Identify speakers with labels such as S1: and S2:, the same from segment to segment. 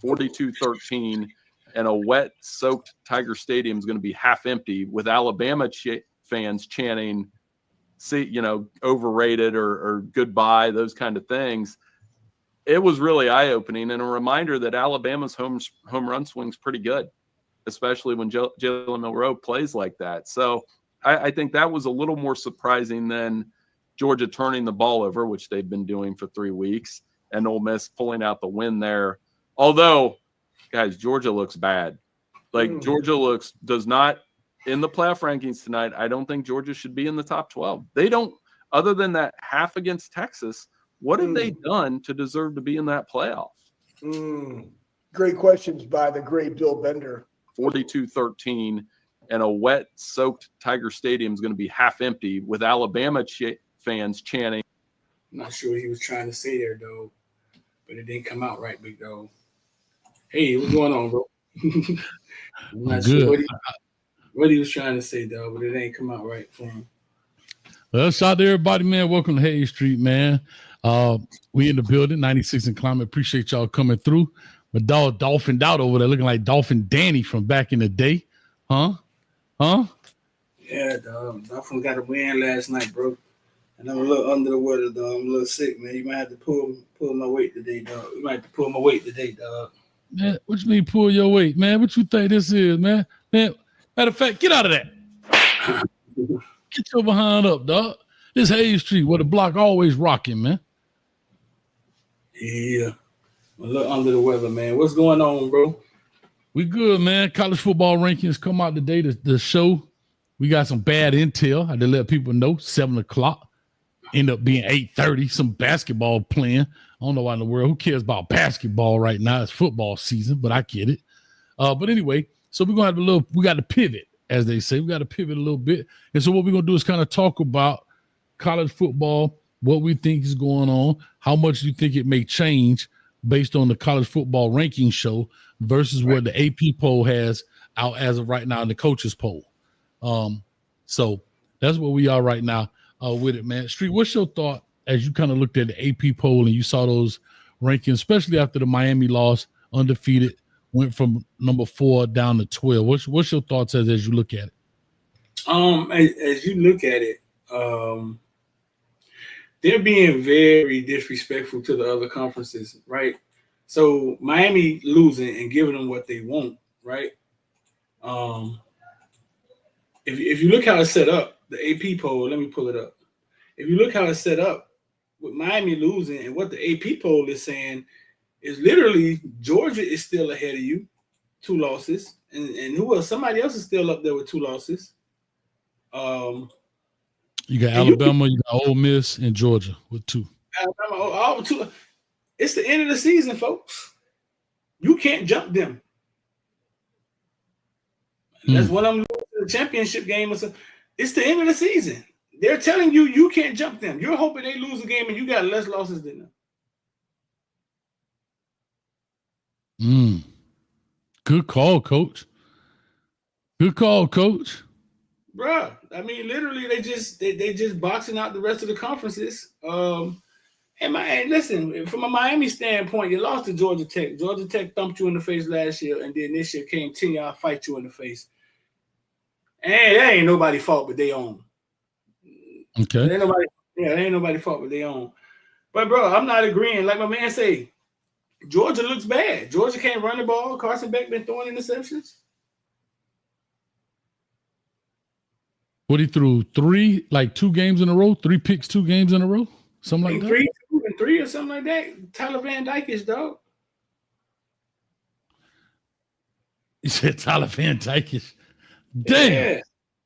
S1: 42-13, and a wet-soaked Tiger Stadium is going to be half empty with Alabama fans chanting, overrated or goodbye, those kind of things. It was really eye-opening and a reminder that Alabama's home run swing's pretty good, especially when Jalen Milroe plays like that. So I think that was a little more surprising than Georgia turning the ball over, which they've been doing for 3 weeks, and Ole Miss pulling out the win there. Although, guys, Georgia looks bad. Georgia does not in the playoff rankings tonight. I don't think Georgia should be in the top 12. They don't, other than that half against Texas. What have they done to deserve to be in that playoff?
S2: Great questions by the great Bill Bender.
S1: 42-13, and a wet-soaked Tiger Stadium is going to be half empty with Alabama fans chanting.
S3: I'm not sure what he was trying to say there, though, but it didn't come out right, big dog. Hey, what's going on, bro? I'm not sure what he was trying to say, though, but it ain't come out right for him.
S4: Well, shout out to everybody, man. Welcome to Hayes Street, man. We in the building, 96 and Climate. Appreciate y'all coming through. My dog Dolphin out over there looking like Dolphin Danny from back in the day. Huh?
S3: Yeah, dog. Dolphin got a win last night, bro. And I'm a little under the weather, dog. I'm a little sick, man. You might have to pull my weight today, dog. You might have to pull my weight today, dog.
S4: Man, what you mean pull your weight, man? What you think this is, man? Man, matter of fact, get out of that. Get your behind up, dog. This Hayes Street where the block always rocking, man.
S3: Yeah. I'm a little under the weather, man. What's going on, bro?
S4: We good, man. College football rankings come out today. The show, we got some bad intel. I had to let people know. 7 o'clock. End up being 8:30. Some basketball playing. I don't know why in the world. Who cares about basketball right now? It's football season, but I get it. But anyway, so we're going to have we got to pivot, as they say. We got to pivot a little bit. And so what we're going to do is kind of talk about college football, what we think is going on, how much you think it may change based on the college football ranking show versus what the AP poll has out as of right now in the coaches poll. So that's where we are right now with it, man. Street, what's your thought as you kind of looked at the AP poll and you saw those rankings, especially after the Miami loss, undefeated, went from number 4 down to 12. What's your thoughts as you look at it?
S3: As you look at it, they're being very disrespectful to the other conferences, right? So Miami losing and giving them what they want, right? If you look how it's set up, the AP poll, let me pull it up. If you look how it's set up with Miami losing and what the AP poll is saying is literally Georgia is still ahead of you, 2 losses. And who else? Somebody else is still up there with 2 losses.
S4: You got Alabama, you got Ole Miss, and Georgia with 2.
S3: Alabama, all 2. It's the end of the season, folks. You can't jump them. That's when I'm losing the championship game. It's the end of the season. They're telling you can't jump them. You're hoping they lose a game and you got less losses than them.
S4: Good call, Coach. Good call, Coach.
S3: Bruh, I mean, literally, they just boxing out the rest of the conferences. And listen, from a Miami standpoint, you lost to Georgia Tech. Georgia Tech thumped you in the face last year, and then this year came 10 y'all fight you in the face. And that ain't nobody's fault but they own.
S4: Okay.
S3: It ain't nobody's fault but they own. But bro, I'm not agreeing. Like my man say, Georgia looks bad. Georgia can't run the ball. Carson Beck been throwing interceptions.
S4: What he threw 3, like 2 games in a row, 3 picks, 2 games in a row, something like that.
S3: 3 or something like that. Tyler Van Dyke-ish, dog.
S4: You said Tyler Van Dyke-ish. Damn. Yeah.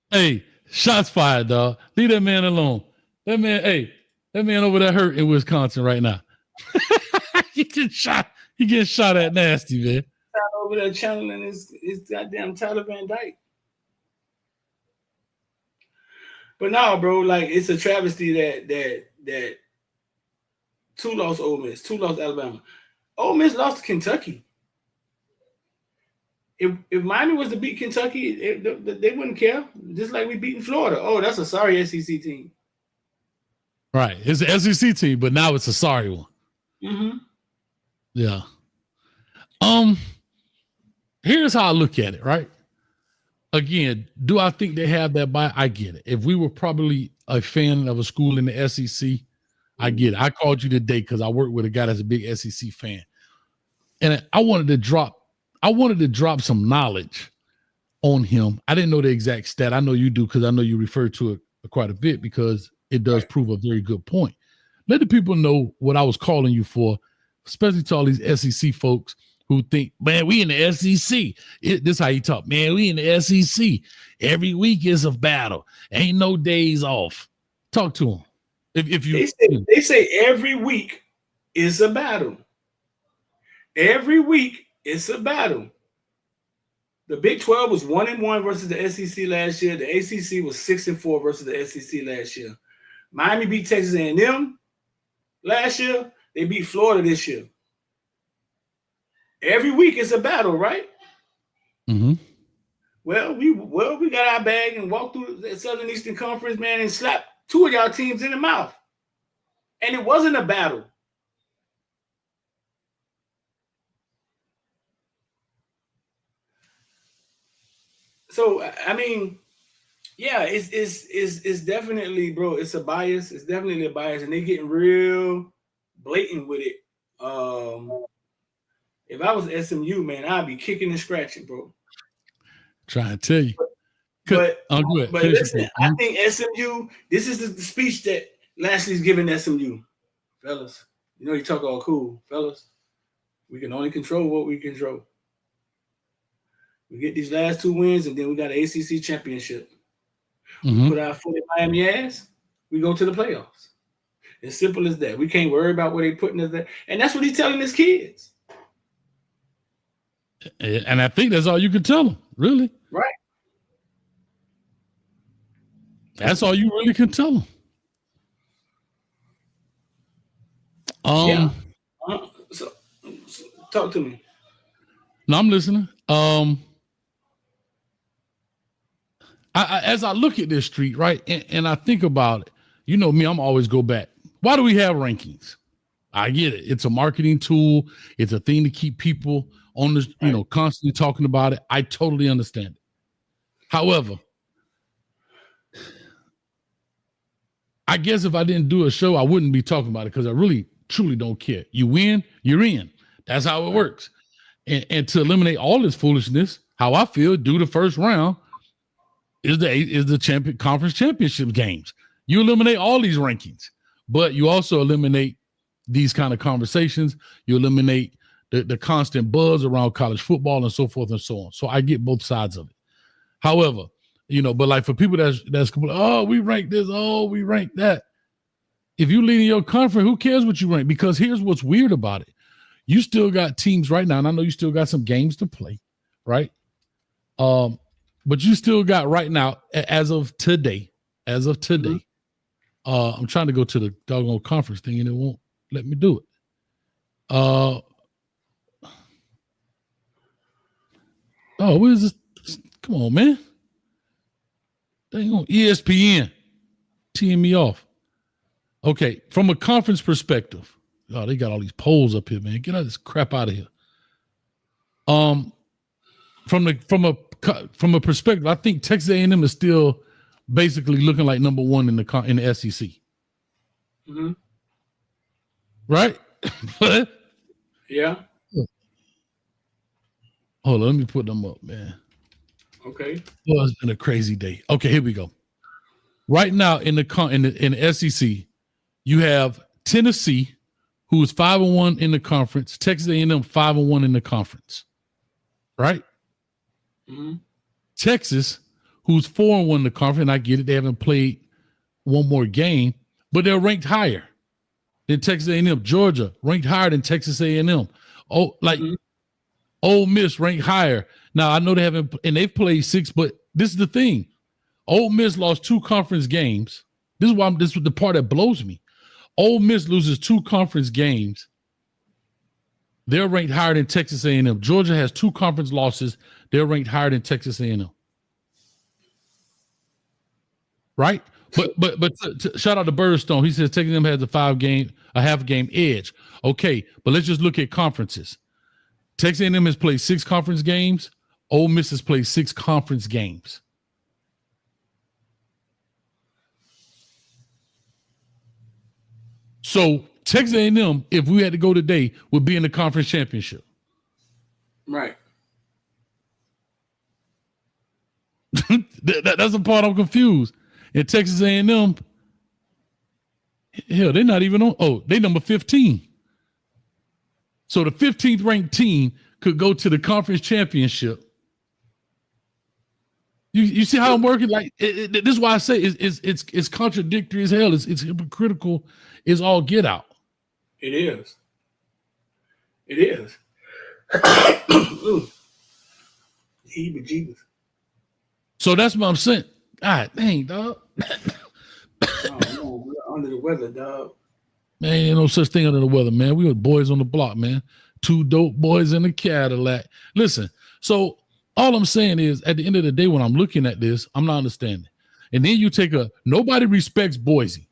S4: Hey, shots fired, dog. Leave that man alone. That man over there hurt in Wisconsin right now. He getting shot at nasty, man.
S3: Over there channeling his goddamn Tyler Van Dyke. But no, bro, like it's a travesty that 2 lost Ole Miss, 2 lost Alabama. Ole Miss lost to Kentucky. If Miami was to beat Kentucky, they wouldn't care. Just like we beating Florida. Oh, that's a sorry SEC team.
S4: Right. It's an SEC team, but now it's a sorry one.
S3: Mm-hmm.
S4: Yeah. Here's how I look at it, right? Again, do I think they have that bye? I get it. If we were probably a fan of a school in the SEC, I get it. I called you today because I work with a guy that's a big SEC fan. And I wanted to drop some knowledge on him. I didn't know the exact stat. I know you do because I know you refer to it quite a bit because it does prove a very good point. Let the people know what I was calling you for, especially to all these SEC folks who think, man, we in the SEC. This is how you talk, man. We in the SEC. Every week is a battle. Ain't no days off. Talk to them. If you
S3: they say every week is a battle. Every week it's a battle. The Big 12 was 1-1 versus the SEC last year. The ACC was 6-4 versus the SEC last year. Miami beat Texas A&M last year. They beat Florida this year. Every week it's a battle, right?
S4: Mm-hmm.
S3: Well, we got our bag and walked through the Southern Eastern Conference, man, and slapped two of y'all teams in the mouth. And it wasn't a battle. So, I mean, yeah, it's definitely, bro, it's a bias. It's definitely a bias, and they're getting real blatant with it. If I was SMU, man, I'd be kicking and scratching, bro.
S4: Trying to tell you.
S3: But
S4: good.
S3: Listen, I think SMU, this is the speech that Lashley's giving SMU. Fellas, you know you talk all cool. Fellas, we can only control what we control. We get these last 2 wins, and then we got an ACC championship.
S4: Mm-hmm.
S3: We put our foot in Miami ass, we go to the playoffs. As simple as that. We can't worry about what they're putting us there. And that's what he's telling his kids.
S4: And I think that's all you can tell them, really.
S3: Right.
S4: That's all you really can tell them.
S3: Yeah. So talk to me.
S4: No, I'm listening. As I look at this street, right, and I think about it, you know me, I'm always go back. Why do we have rankings? I get it. It's a marketing tool. It's a thing to keep people on this, constantly talking about it. I totally understand it. However, I guess if I didn't do a show, I wouldn't be talking about it because I really, truly don't care. You win, you're in. That's how it works. And to eliminate all this foolishness, how I feel, do the first round is the conference championship games. You eliminate all these rankings, but you also eliminate these kind of conversations. You eliminate the constant buzz around college football and so forth and so on. So I get both sides of it. However, but like for people that's oh, we rank this, oh, we rank that. If you lead in your conference, who cares what you rank? Because here's what's weird about it. You still got teams right now, and I know you still got some games to play, right? But you still got right now, as of today, I'm trying to go to the doggone conference thing, and it won't let me do it. Where is this? Come on, man. Dang on ESPN teeing me off. Okay, from a conference perspective, they got all these polls up here, man. Get all this crap out of here. From a perspective, I think Texas A&M is still basically looking like number one in the SEC.
S3: Mm-hmm.
S4: Right?
S3: Yeah.
S4: Hold on, let me put them up, man.
S3: Okay.
S4: Well, it's been a crazy day. Okay, here we go. Right now in the SEC, you have Tennessee, who is 5-1 in the conference. Texas A&M 5-1 in the conference. Right?
S3: Mm-hmm.
S4: Texas, who's 4-1 in the conference, and I get it, they haven't played one more game, but they're ranked higher than Texas A&M. Georgia ranked higher than Texas A&M. Ole Miss ranked higher. Now I know they haven't, and they've played 6, but this is the thing: Ole Miss lost 2 conference games. This is the part that blows me. Ole Miss loses 2 conference games. They're ranked higher than Texas A&M. Georgia has 2 conference losses. They're ranked higher than Texas A&M. Right? But shout out to Birdstone. He says Texas A&M has a half game edge. Okay, but let's just look at conferences. Texas A&M has played 6 conference games. Ole Miss has played 6 conference games. So Texas A&M, if we had to go today, would be in the conference championship.
S3: Right.
S4: That's the part I'm confused. In Texas A&M, hell, they're not even on. Oh, they number 15. So the 15th ranked team could go to the conference championship. You see how I'm working? Like this is why I say it's contradictory as hell. It's hypocritical. It's all get out.
S3: It is. It is. Heebie-jeebies.
S4: So that's what I'm saying. God dang, dog.
S3: Oh, no, we're under the weather, dog.
S4: Man, ain't no such thing under the weather, man. We were boys on the block, man. 2 dope boys in a Cadillac. Listen, so all I'm saying is at the end of the day, when I'm looking at this, I'm not understanding. And then you take nobody respects Boise,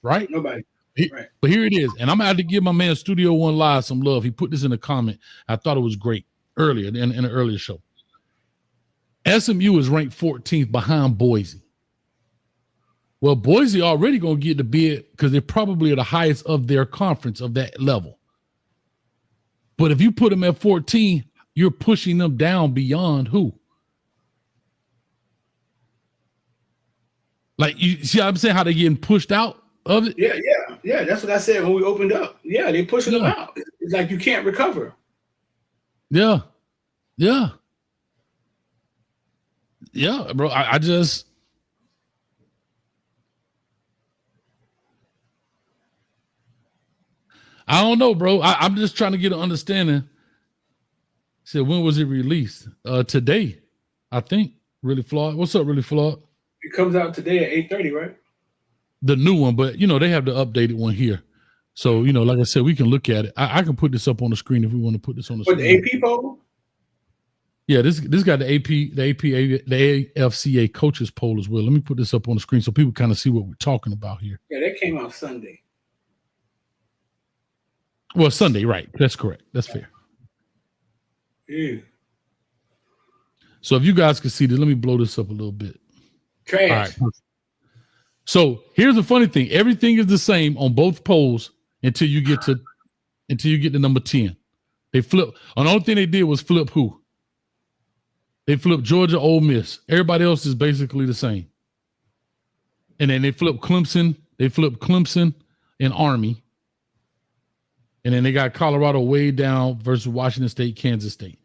S4: right?
S3: Nobody. Right.
S4: But here it is. And I'm going to have to give my man Studio One Live some love. He put this in a comment. I thought it was great earlier in an earlier show. SMU is ranked 14th behind Boise. Well, Boise already going to get the bid because they're probably at the highest of their conference of that level. But if you put them at 14, you're pushing them down beyond who? Like, you see what I'm saying? How they're getting pushed out of it?
S3: Yeah. That's what I said when we opened up. Yeah, they're pushing them out. It's like you can't recover.
S4: Yeah, bro. I don't know, bro. I'm just trying to get an understanding. Said, when was it released? Today, I think. Really flawed. What's up, really flawed?
S3: It comes out today at 8:30, right?
S4: The new one, but they have the updated one here. So, like I said, we can look at it. I can put this up on the screen if we want to put this on the screen.
S3: The AP poll?
S4: Yeah, this got the AFCA coaches poll as well. Let me put this up on the screen so people kind of see what we're talking about here.
S3: Yeah, that came out Sunday.
S4: Well, Sunday, right. That's correct. That's fair.
S3: Yeah.
S4: So if you guys can see this, let me blow this up a little bit.
S3: Trash.
S4: All right. So here's the funny thing. Everything is the same on both polls until you get to number 10. They flip. And the only thing they did was flip who? They flipped Georgia, Ole Miss. Everybody else is basically the same. And then they flipped Clemson. They flipped Clemson and Army. And then they got Colorado way down versus Washington State, Kansas State.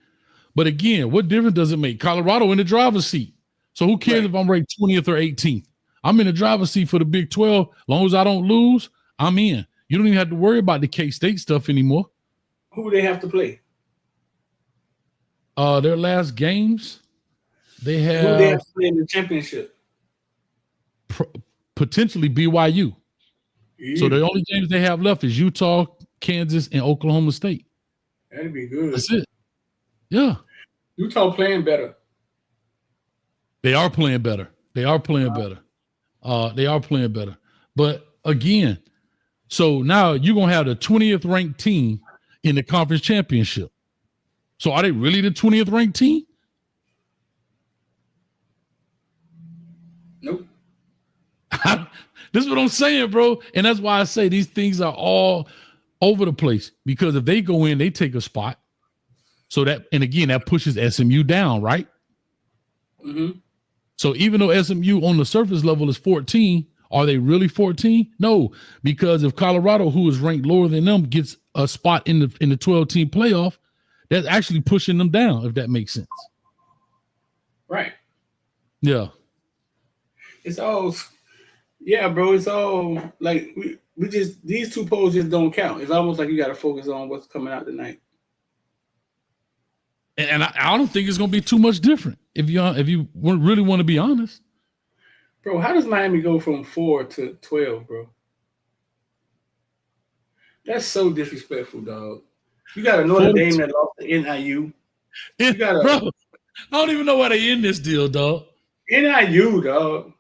S4: But again, what difference does it make? Colorado in the driver's seat. So who cares if I'm ranked 20th or 18th? I'm in the driver's seat for the Big 12. As long as I don't lose, I'm in. You don't even have to worry about the K-State stuff anymore.
S3: Who do they have to play?
S4: Their last games, they have.
S3: Who they have to play in the championship?
S4: Potentially BYU.
S3: Yeah.
S4: So the only games they have left is Utah, Kansas, and Oklahoma State.
S3: That'd be good.
S4: That's it. Yeah.
S3: Utah playing better.
S4: They are playing better. They are playing better. But again, so now you're going to have the 20th ranked team in the conference championship. So are they really the 20th ranked team?
S3: Nope.
S4: This is what I'm saying, bro. And that's why I say these things are all over the place, because if they go in, they take a spot. So that, and again, that pushes SMU down, right?
S3: Mm-hmm.
S4: So even though SMU on the surface level is 14, are they really 14? No, because if Colorado, who is ranked lower than them, gets a spot in the 12-team playoff, that's actually pushing them down, if that makes sense.
S3: Right.
S4: Yeah.
S3: It's all, yeah, bro. It's all like we just, these two polls just don't count. It's almost like you got to focus on what's coming out tonight.
S4: And I don't think it's going to be too much different if you really want to be honest.
S3: Bro, how does Miami go from 4 to 12, bro? That's so disrespectful, dog. You got a Notre Dame that lost to NIU. You got
S4: bro, I don't even know why they in this deal, dog.
S3: NIU, dog.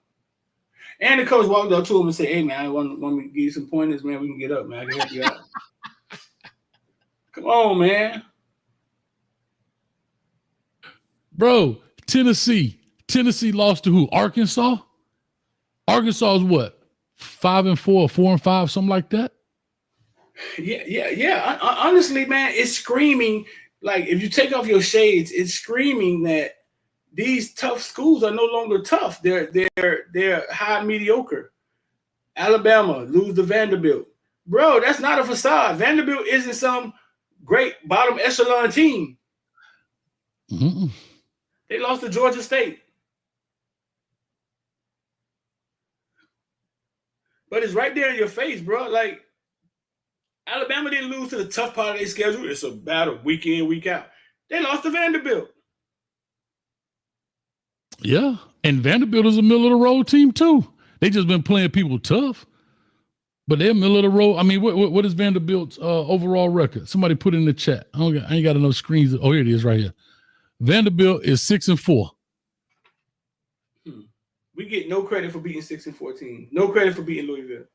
S3: And the coach walked up to him and said, "Hey, man, I want me to give you some pointers, man. We can get up, man. I can help you out." Come on, man.
S4: Bro, Tennessee lost to who? Arkansas? Arkansas is what? 5-4 or 4-5, something like that?
S3: Yeah. Honestly, man, it's screaming. Like, if you take off your shades, it's screaming that these tough schools are no longer tough. They're high mediocre. Alabama lose to Vanderbilt. Bro, that's not a facade. Vanderbilt isn't some great bottom echelon team.
S4: Mm-mm.
S3: They lost to Georgia State. But it's right there in your face, bro. Like, Alabama didn't lose to the tough part of their schedule. It's a battle week in, week out. They lost to Vanderbilt.
S4: Yeah. And Vanderbilt is a middle of the road team too. They just been playing people tough. But they're middle of the road. I mean, what is Vanderbilt's overall record? Somebody put it in the chat. I ain't got enough screens. Oh, here it is right here. Vanderbilt is 6-4.
S3: We get no credit for beating 6-14. No credit for beating Louisville.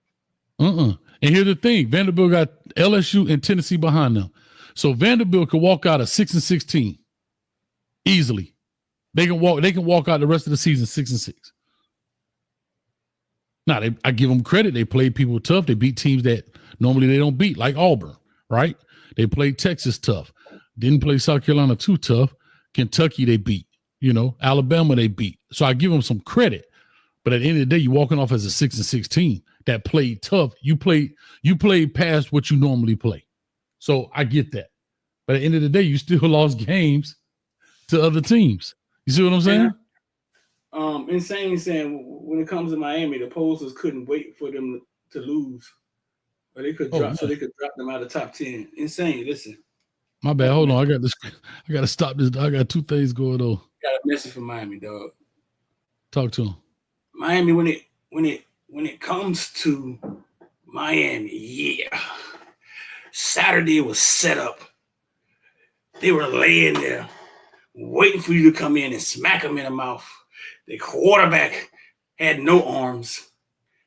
S4: And here's the thing: Vanderbilt got LSU and Tennessee behind them, so Vanderbilt could walk out of 6-16 easily. They can walk out the rest of the season 6-6. Now, I give them credit. They played people tough. They beat teams that normally they don't beat, like Auburn, right? They played Texas tough. Didn't play South Carolina too tough. Kentucky they beat. Alabama they beat. So I give them some credit. But at the end of the day, you're walking off as a 6-6 team that played tough. You played past what you normally play. So I get that. But at the end of the day, you still lost games to other teams. You see what I'm saying?
S3: Insane saying when it comes to Miami, the pollsters couldn't wait for them to lose. Or they could drop so they could drop them out of top 10. Insane. Listen.
S4: My bad. Hold on. I got to stop this. I got two things going on.
S3: Got a message from Miami, dog.
S4: Talk to him.
S3: Miami, when it comes to Miami, yeah. Saturday was set up. They were laying there, waiting for you to come in and smack them in the mouth. The quarterback had no arms.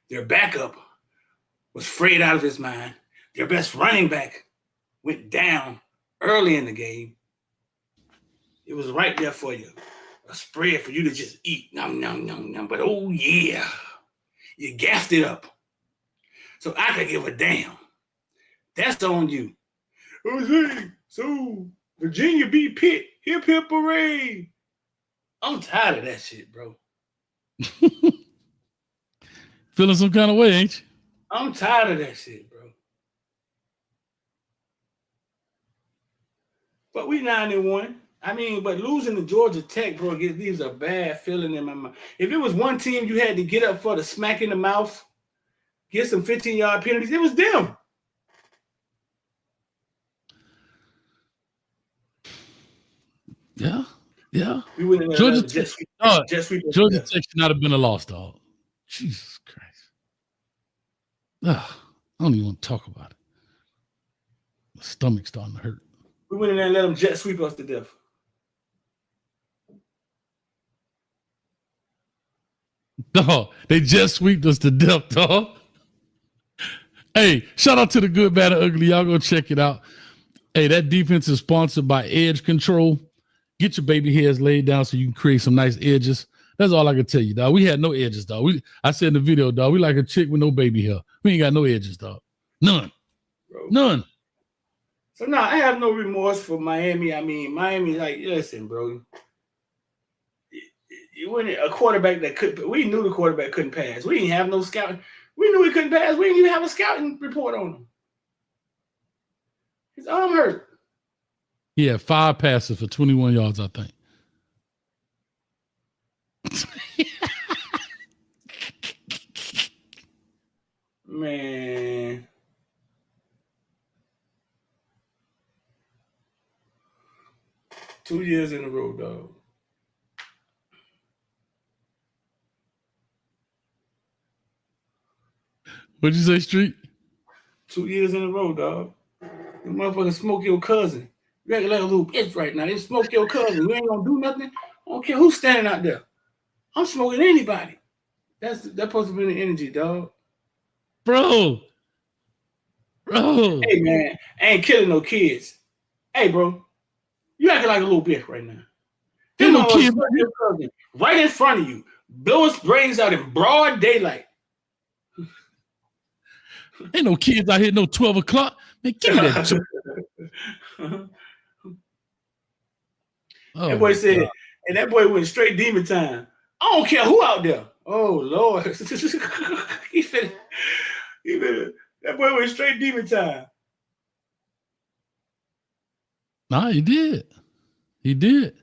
S3: Their backup was frayed out of his mind. Their best running back went down early in the game. It was right there for you. A spread for you to just eat. Nom, nom, nom, nom. But oh, yeah. You gassed it up. So I could give a damn. That's on you. Jose, so Virginia beat Pitt. Hip, hip, hooray. I'm tired of that shit, bro.
S4: Feeling some kind of way, ain't you?
S3: I'm tired of that shit, bro. But we 9-1. I mean, but losing to Georgia Tech, bro, leaves a bad feeling in my mind. If it was one team you had to get up for the smack in the mouth, get some 15-yard penalties, it was them.
S4: Yeah.
S3: We went in there
S4: Georgia
S3: Tech
S4: should not have been a loss, dog. Jesus Christ. I don't even want to talk about it. My stomach's starting to hurt.
S3: We went in there and let them jet sweep us to death.
S4: Dog, they just sweeped us to death, dog. Hey, shout out to the Good, Bad, and Ugly. Y'all go check it out. Hey, that defense is sponsored by Edge Control. Get your baby hairs laid down so you can create some nice edges. That's all I can tell you, dog. We had no edges, dog. I said in the video, dog, we like a chick with no baby hair. We ain't got no edges, dog. None.
S3: Bro.
S4: None.
S3: So, no, I have no remorse for Miami. I mean, Miami, like, listen, bro. You went a quarterback that we knew the quarterback couldn't pass. We didn't have no scouting. We knew he couldn't pass. We didn't even have a scouting report on him. His arm hurt.
S4: He had 5 passes for 21 yards, I think.
S3: Man. Two years in a row, dog.
S4: What'd you say, Street?
S3: 2 years in a row, dog. The motherfucker smoke your cousin. You act like a little bitch right now. They smoke your cousin. You ain't gonna do nothing. I don't care who's standing out there. I'm smoking anybody. That's supposed to be the energy, dog.
S4: Bro.
S3: Hey, man, I ain't killing no kids. Hey, bro, you acting like a little bitch right now.
S4: Ain't no kid
S3: right in front of you. Blow his brains out in broad daylight.
S4: Ain't no kids out here no 12 o'clock. Man, give me that.
S3: That boy said, God. And that boy went straight demon time. I don't care who out there. Oh Lord. That boy went straight demon time.
S4: Nah, he did. He did.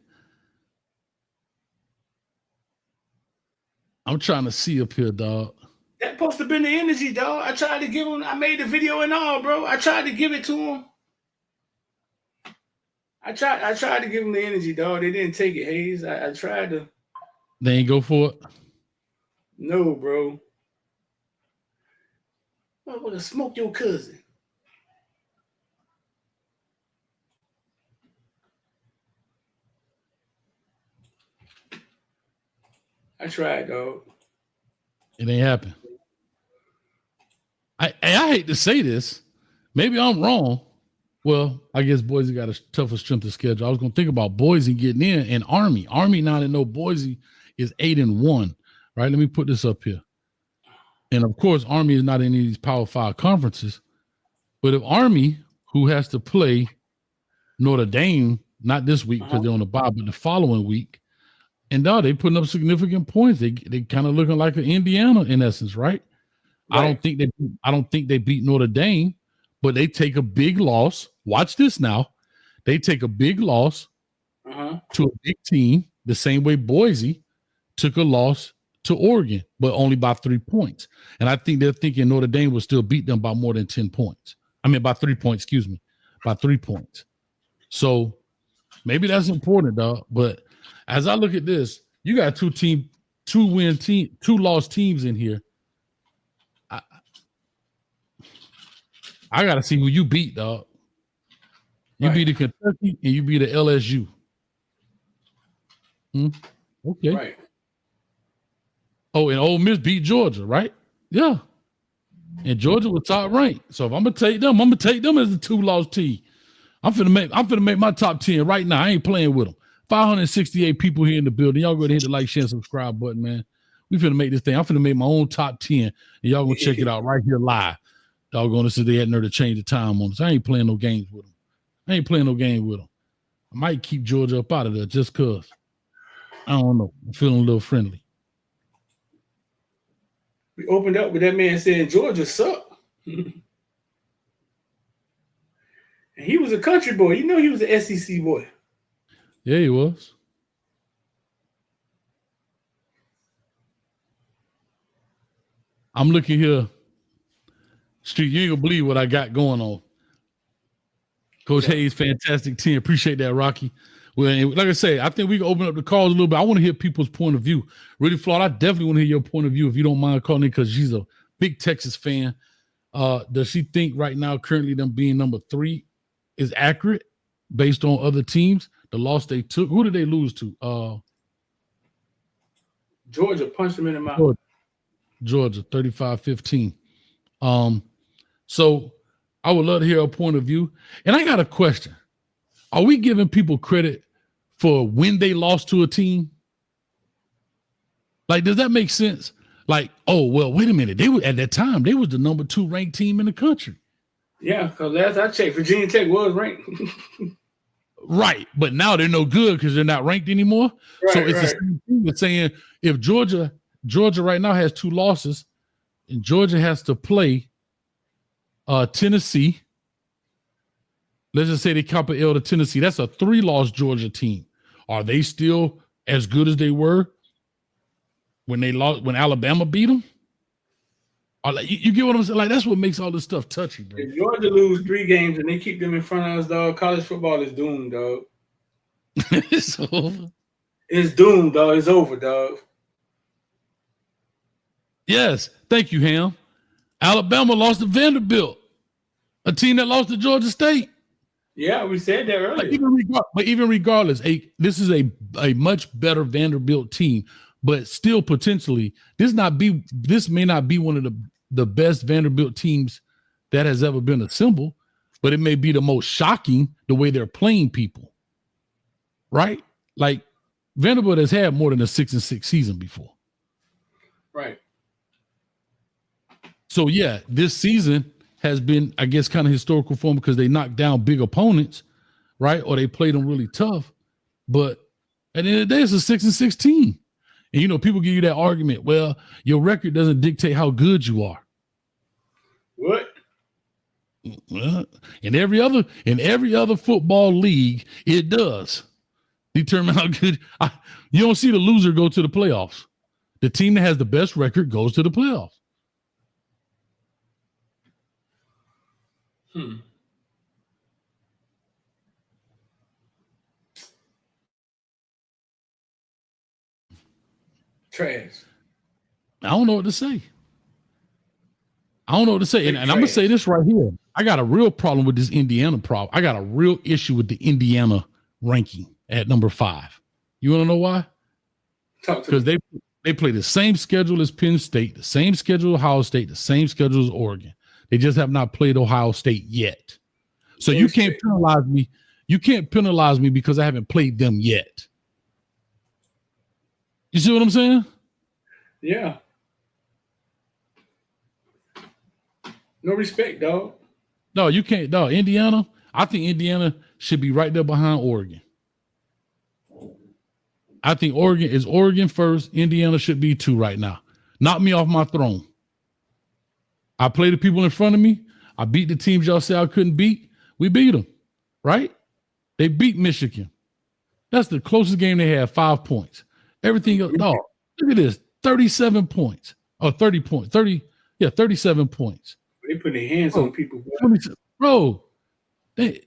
S4: I'm trying to see up here, dog.
S3: That supposed to been the energy, dog. I tried to give him, I made the video and all, bro. I tried to give it to him. I tried to give him the energy, dog. They didn't take it, Hayes. I tried to.
S4: They ain't go for it?
S3: No, bro. I'm gonna smoke your cousin. I tried, dog.
S4: It ain't happen. I hate to say this. Maybe I'm wrong. Well, I guess Boise got a tougher strength of schedule. I was going to think about Boise getting in and Army. Army now that know Boise is 8-1, right? Let me put this up here. And of course, Army is not in any of these Power 5 conferences. But if Army, who has to play Notre Dame, not this week because they're on the bye, but the following week, and they putting up significant points. They kind of looking like an Indiana in essence, right? I don't think they beat Notre Dame, but they take a big loss. Watch this now. They take a big loss to a big team, the same way Boise took a loss to Oregon, but only by 3 points. And I think they're thinking Notre Dame will still beat them by more than 10 points. I mean, by 3 points, excuse me, by 3 points. So maybe that's important, dog. But as I look at this, you got two lost teams in here. I got to see who you beat, dog. You beat the Kentucky and you beat the LSU. Okay.
S3: Right.
S4: Oh, and Ole Miss beat Georgia, right? Yeah. And Georgia was top ranked. So if I'm gonna take them as a 2-loss team. I'm finna make my top 10 right now. I ain't playing with them. 568 people here in the building. Y'all go ahead and hit the like, share, subscribe button, man. We finna make this thing. I'm finna make my own top 10, and y'all gonna check it out right here live. Doggone this is they had nerve to change the time on us. I ain't playing no games with them. I might keep Georgia up out of there just cause. I don't know. I'm feeling a little friendly.
S3: We opened up with that man saying Georgia suck. And he was a country boy. You know he was an SEC boy.
S4: Yeah, he was. I'm looking here. Street, you ain't gonna believe what I got going on. Coach Hayes, fantastic team. Appreciate that, Rocky. Well, like I say, I think we can open up the calls a little bit. I want to hear people's point of view. Really, Flawed, I definitely want to hear your point of view if you don't mind calling in because she's a big Texas fan. Does she think right now, currently them being number 3 is accurate based on other teams? The loss they took. Who did they lose to?
S3: Georgia punched them in the mouth.
S4: Georgia, 35-15. So I would love to hear a point of view. And I got a question. Are we giving people credit for when they lost to a team? Like, does that make sense? Like, oh, well, wait a minute. They were at that time, they was the number 2 ranked team in the country.
S3: Yeah, because last I checked, Virginia Tech was ranked.
S4: Right. But now they're no good because they're not ranked anymore.
S3: Right,
S4: so it's the same thing with saying if Georgia right now has 2 losses and Georgia has to play Tennessee. Let's just say they cop an L to Tennessee. That's a 3-loss Georgia team. Are they still as good as they were when Alabama beat them? Or like, you get what I'm saying? Like, that's what makes all this stuff touchy, bro.
S3: If Georgia lose 3 games and they keep them in front of us, dog, college football is doomed, dog.
S4: It's over.
S3: It's doomed, dog. It's over, dog.
S4: Yes. Thank you, Ham. Alabama lost to Vanderbilt, a team that lost to Georgia State.
S3: Yeah, we said that earlier.
S4: But even regardless, this is a much better Vanderbilt team, but still potentially this may not be one of the best Vanderbilt teams that has ever been assembled, but it may be the most shocking the way they're playing people. Right? Like Vanderbilt has had more than a 6-6 season before.
S3: Right.
S4: So yeah, this season has been, I guess, kind of historical form because they knocked down big opponents, right? Or they played them really tough. But at the end of the day, it's a 6-6 team. And people give you that argument. Well, your record doesn't dictate how good you are.
S3: What?
S4: Well, in every other football league, it does determine how good. You don't see the loser go to the playoffs. The team that has the best record goes to the playoffs.
S3: Trash.
S4: I don't know what to say. And I'm going to say this right here. I got a real problem with this Indiana problem. I got a real issue with the Indiana ranking at number 5. You want to know why? Because they play the same schedule as Penn State, the same schedule as Ohio State, the same schedule as Oregon. They just have not played Ohio State yet. So you can't penalize me. You can't penalize me because I haven't played them yet. You see what I'm saying?
S3: Yeah. No respect, dog.
S4: No, you can't. No, Indiana. I think Indiana should be right there behind Oregon. I think Oregon first. Indiana should be 2 right now. Knock me off my throne. I play the people in front of me. I beat the teams y'all say I couldn't beat. We beat them, right? They beat Michigan. That's the closest game they had, 5 points. Everything else, no. Look at this, 37 points. Or 30 points. 37 points.
S3: They put their hands on people.
S4: Bro, they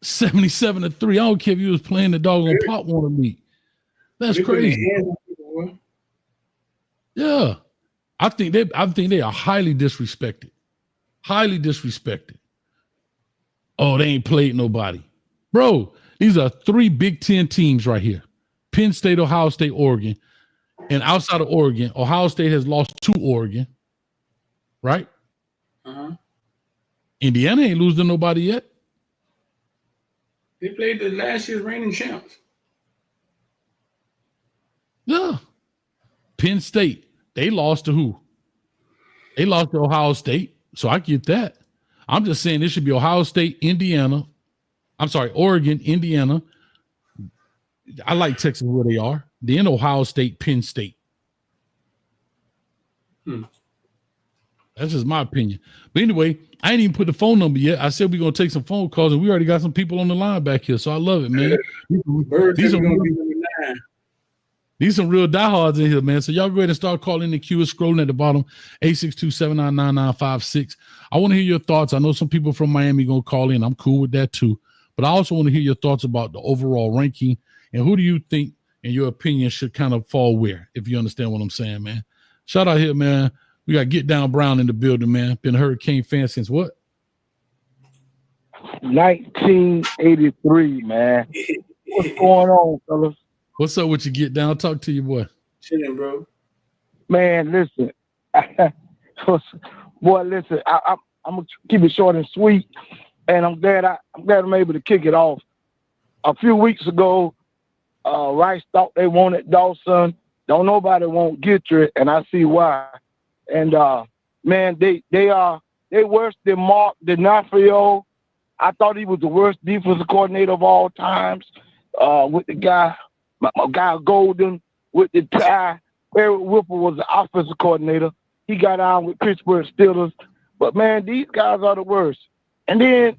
S4: 77-3. I don't care if you was playing the doggone Pop Warner League. That's crazy. Yeah. I think they are highly disrespected. Highly disrespected. Oh, they ain't played nobody. Bro, these are 3 Big Ten teams right here. Penn State, Ohio State, Oregon. And outside of Oregon, Ohio State has lost to Oregon. Right?
S3: Uh-huh.
S4: Indiana ain't losing to nobody yet.
S3: They played the last year's reigning champs.
S4: Yeah. Penn State, they lost to who? They lost to Ohio State. So I get that. I'm just saying this should be Ohio State, Indiana. I'm sorry, Oregon, Indiana. I like Texas where they are. Then Ohio State, Penn State. That's just my opinion. But anyway, I ain't even put the phone number yet. I said we're going to take some phone calls, and we already got some people on the line back here. So I love it, man. These some real diehards in here, man. So y'all go ahead and start calling the queue. It's scrolling at the bottom, 862-799-9956. I want to hear your thoughts. I know some people from Miami going to call in. I'm cool with that too. But I also want to hear your thoughts about the overall ranking and who do you think, in your opinion, should kind of fall where, if you understand what I'm saying, man. Shout out here, man. We got Get Down Brown in the building, man. Been a Hurricane fan since what?
S5: 1983, man. What's going on, fellas?
S4: What's up with you, Get Down? Talk to you, boy.
S3: Chilling, bro.
S5: Man, listen. Boy, listen. I'm gonna keep it short and sweet, and I'm glad I'm able to kick it off. A few weeks ago, Rice thought they wanted Dawson. Don't nobody want Gittrich, and I see why. And man, they worse than Mark D'Onofrio. I thought he was the worst defensive coordinator of all times. With the guy, my guy Golden, with the tie. Eric Whipple was the offensive coordinator. He got on with Pittsburgh Steelers. But man, these guys are the worst. And then,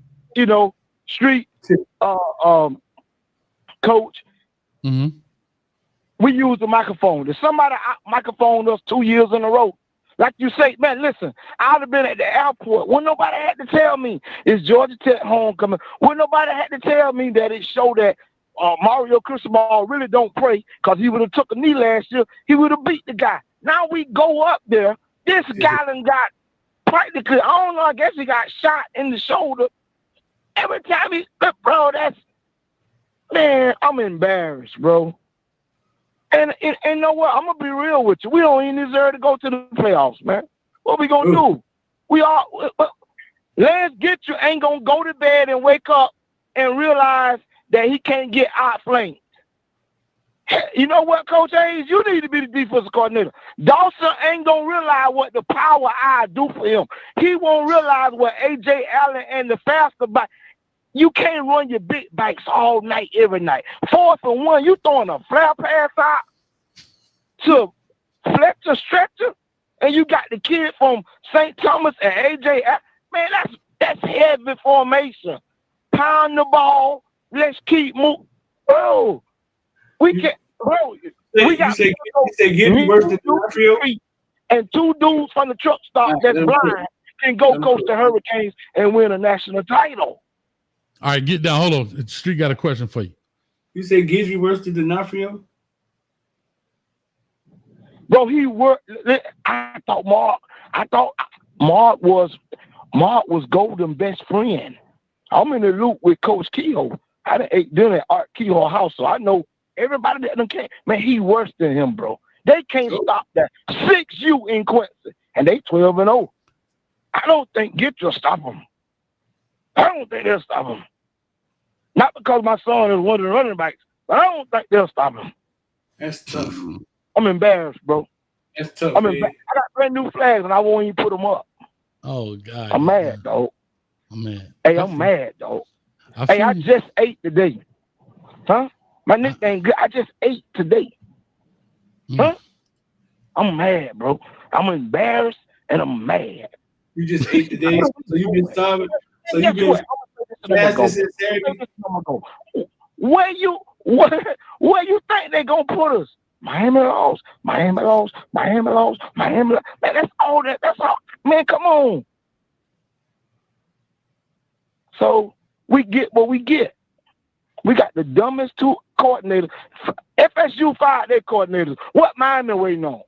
S5: Street coach.
S4: Mm-hmm.
S5: We use the microphone. If somebody microphoned us 2 years in a row, like you say, man, listen, I'd have been at the airport. When nobody had to tell me it's Georgia Tech homecoming. When nobody had to tell me that it showed that Mario Cristobal really don't pray because he would have took a knee last year. He would have beat the guy. Now we go up there. This guy done got practically, I don't know, I guess he got shot in the shoulder. Every time bro, man, I'm embarrassed, bro. And you know what? I'm going to be real with you. We don't even deserve to go to the playoffs, man. What we going to do? Lance Gittrich ain't going to go to bed and wake up and realize that he can't get outflanked. You know what, Coach Hayes? You need to be the defensive coordinator. Dawson ain't gonna realize what the power I do for him. He won't realize what A.J. Allen and the faster back. You can't run your big bikes all night, every night. 4th and 1, you throwing a flare pass out to Fletcher Stretcher, and you got the kid from St. Thomas and A.J. Man, that's heavy formation. Pound the ball. Let's keep moving. Bro, we can't. Bro, we got.
S3: You say give me worse than D'Onofrio?
S5: And 2 dudes from the truck stop that's blind can go coach the Hurricanes and win a national title.
S4: All right, get down. Hold on. Street got a question for you.
S3: You say Gidry worse than D'Onofrio?
S5: Bro, he worked. I thought Mark was Golden's best friend. I'm in the loop with Coach Kehoe. I done ate dinner at Art Kehoe house, so I know everybody that done came. Man, he worse than him, bro. They can't stop that. 6U in Quincy, and they 12-0. I don't think Gidry will stop them. I don't think they'll stop him. Not because my son is one of the running backs, but I don't think they'll stop him.
S3: That's tough.
S5: I'm embarrassed, bro.
S3: That's tough.
S5: I got brand new flags, and I won't even put them up.
S4: Oh, God.
S5: I'm mad, dog.
S4: I'm mad.
S5: Hey, I'm mad, dog.
S4: I
S5: I just ate today. Huh? My nickname good. I just ate today. Huh? I'm mad, bro. I'm embarrassed, and I'm mad.
S3: You just ate today, so you've been starving. So you've been fasting since Saturday.
S5: Where you think they gonna put us? Miami lost. Man, that's all. Man, come on. So we get what we get. We got the dumbest 2 coordinators. FSU fired their coordinators. What Miami waiting on?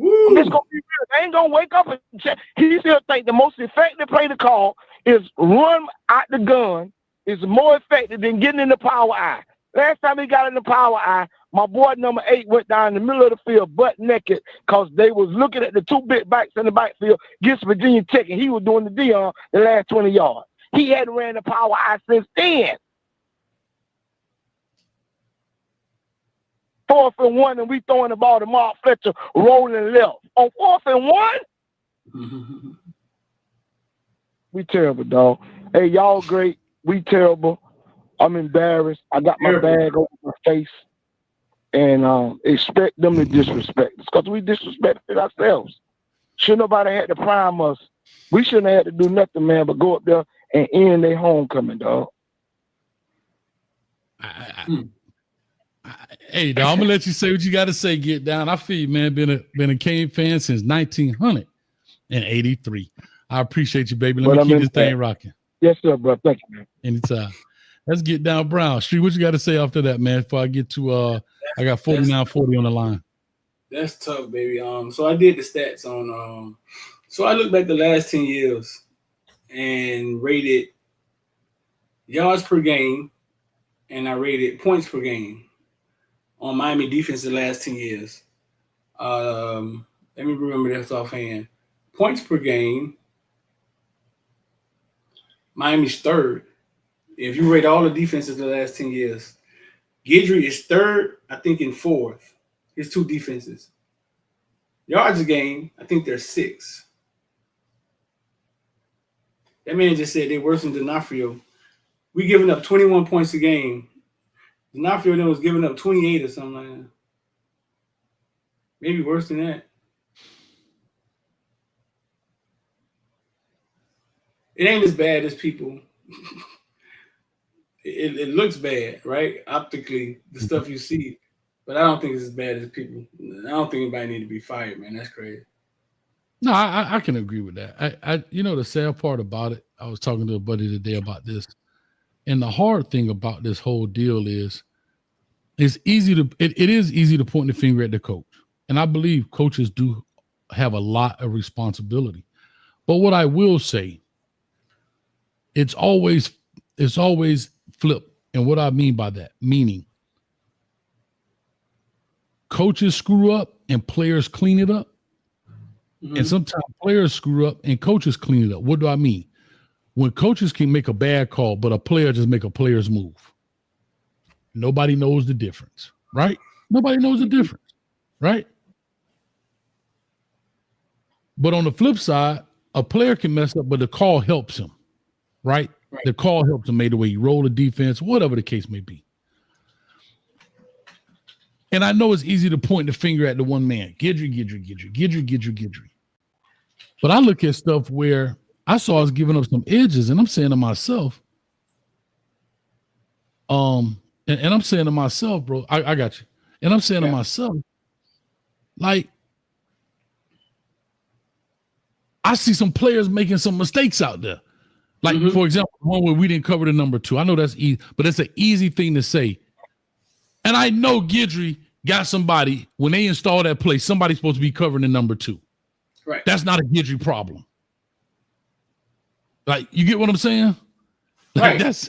S5: I'm just gonna be real. They ain't gonna wake up and check. He still think the most effective play to call is run out the gun. Is more effective than getting in the power eye. Last time he got in the power eye, my boy number 8 went down in the middle of the field butt naked because they was looking at the 2 big backs in the backfield against Virginia Tech, and he was doing the Dion the last 20 yards. He hadn't ran the power eye since then. 4th and 1, and we throwing the ball to Mark Fletcher rolling left. On 4th and 1? We terrible, dog. Hey, y'all great. We terrible. I'm embarrassed. I got my bag over my face. And expect them to disrespect us because we disrespected ourselves. Should nobody had to prime us. We shouldn't have had to do nothing, man, but go up there and end their homecoming, dog.
S4: Hey, dog, I'm gonna let you say what you got to say. Get down. I feel you, man. Been a Cane fan since 1983. I appreciate you, baby. Let me keep this thing rocking.
S5: Yes, sir, bro. Thank you, man.
S4: Anytime. Let's get down, Brown Street. What you got to say after that, man? Before I get to I got 49-40 on the line.
S3: That's tough, baby. So I did the stats on so I looked back the last 10 years and rated yards per game, and I rated points per game on Miami defense the last 10 years. Let me remember this offhand. Points per game, Miami's 3rd. If you rate all the defenses the last 10 years, Gidry is 3rd, I think, in 4th. His 2 defenses. Yards a game, I think they're 6th. That man just said they're worse than D'Onofrio. We giving up 21 points a game. D'Onofrio then was giving up 28 or something like that. Maybe worse than that. It ain't as bad as people. It looks bad, right? Optically, the stuff you see. But I don't think it's as bad as people. I don't think anybody need to be fired, man. That's crazy.
S4: No, I can agree with that. I you know, the sad part about it, I was talking to a buddy today about this. And the hard thing about this whole deal is it is easy to point the finger at the coach. And I believe coaches do have a lot of responsibility. But what I will say, it's always flip. And what I mean by that, meaning coaches screw up and players clean it up. Mm-hmm. And sometimes players screw up and coaches clean it up. What do I mean? When coaches can make a bad call, but a player just make a player's move. Nobody knows the difference, right? Nobody knows the difference, right? But on the flip side, a player can mess up, but the call helps him, right? The call helps him make the way you roll the defense, whatever the case may be. And I know it's easy to point the finger at the one man, Guidry. But I look at stuff where I saw us giving up some edges, and I'm saying to myself, and I'm saying to myself, bro, I got you. And I'm saying to myself, like, I see some players making some mistakes out there. Like, for example, one where we didn't cover the number 2. I know that's easy, but it's an easy thing to say. And I know Guidry got somebody, when they install that play, somebody's supposed to be covering the number 2.
S3: Right.
S4: That's not a Guidry problem. Like, you get what I'm saying? Like, that's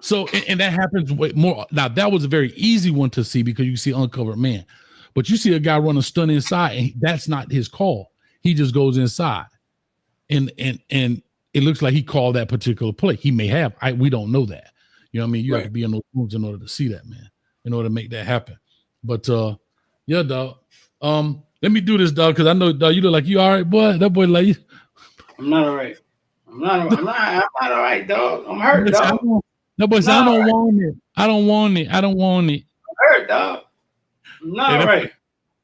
S4: so, and that happens way more. Now, that was a very easy one to see because you see uncovered man. But you see a guy run a stunt inside, and that's not his call. He just goes inside. And it looks like he called that particular play. He may have. We don't know that. You know what I mean? You have to be in those rooms in order to see that, man, in order to make that happen. But yeah, dog. Let me do this, dog, because I know, dog, you look like you all right, boy. That boy like you.
S3: I'm not all right. I'm not all right, dog. I'm hurt, dog.
S4: No, boy, I don't want it. I don't want it.
S3: I'm hurt, dog. I'm not all right.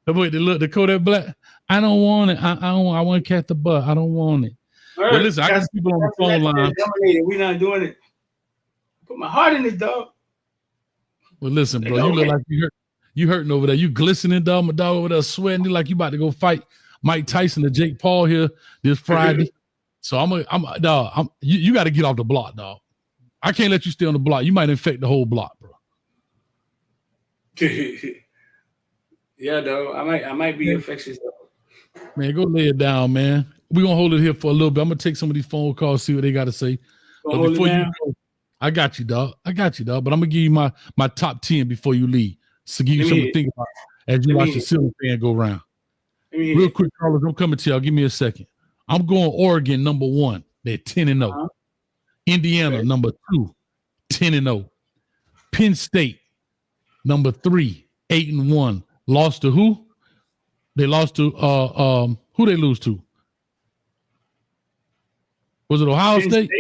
S4: The boy, the Kodak Black. I don't want it. I want to catch the butt. I don't want it. Well, listen, I got people on the phone line.
S3: We're not doing it. Put my heart in this, dog.
S4: Well, listen, bro, you look like you hurting over there. You glistening, dog. My dog over there sweating. You like you about to go fight Mike Tyson and Jake Paul here this Friday. So you got to get off the block, dog. I can't let you stay on the block. You might infect the whole block, bro.
S3: Yeah, dog. I might be infectious, dog.
S4: Man, go lay it down, man. We're going to hold it here for a little bit. I'm going to take some of these phone calls, see what they got to say. But before you go, I got you, dog. But I'm going to give you my top 10 before you leave. So give you something to think about as you watch the ceiling fan go around. Real quick, Carlos, I'm coming to y'all. Give me a second. I'm going Oregon, number 1. They're 10-0. Indiana, number 2, 10-0. Penn State, number 3, 8-1. Lost to who? They lost to who they lose to? Was it Ohio State?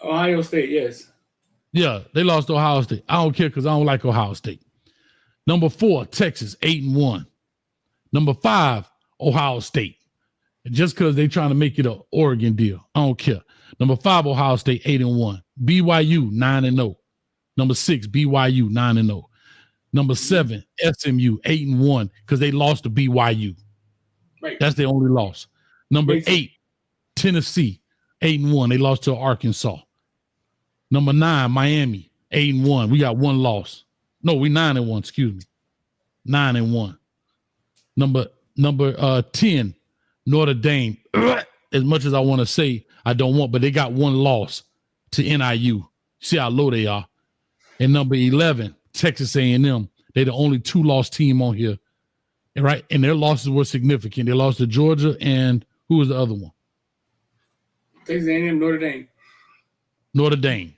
S3: Ohio State, yes.
S4: Yeah, they lost to Ohio State. I don't care because I don't like Ohio State. Number 4, Texas, 8-1. Number 5, Ohio State. And just because they're trying to make it an Oregon deal, I don't care. Number 5, Ohio State, 8-1. BYU, 9-0. Number 6, BYU, 9-0. Number 7, SMU, 8-1, because they lost to BYU.
S3: Right.
S4: That's their only loss. Number 8, Tennessee, 8-1. They lost to Arkansas. Number 9, Miami, 8-1. We got one loss. No, we 9-1, excuse me. 9-1. Number 10, Notre Dame. As much as I want to say I don't want, but they got one loss to NIU. See how low they are. And number 11, Texas A&M. They're the only 2-loss team on here. Right? And their losses were significant. They lost to Georgia, and who was the other one?
S3: Texas A&M, Notre Dame.
S4: Notre Dame.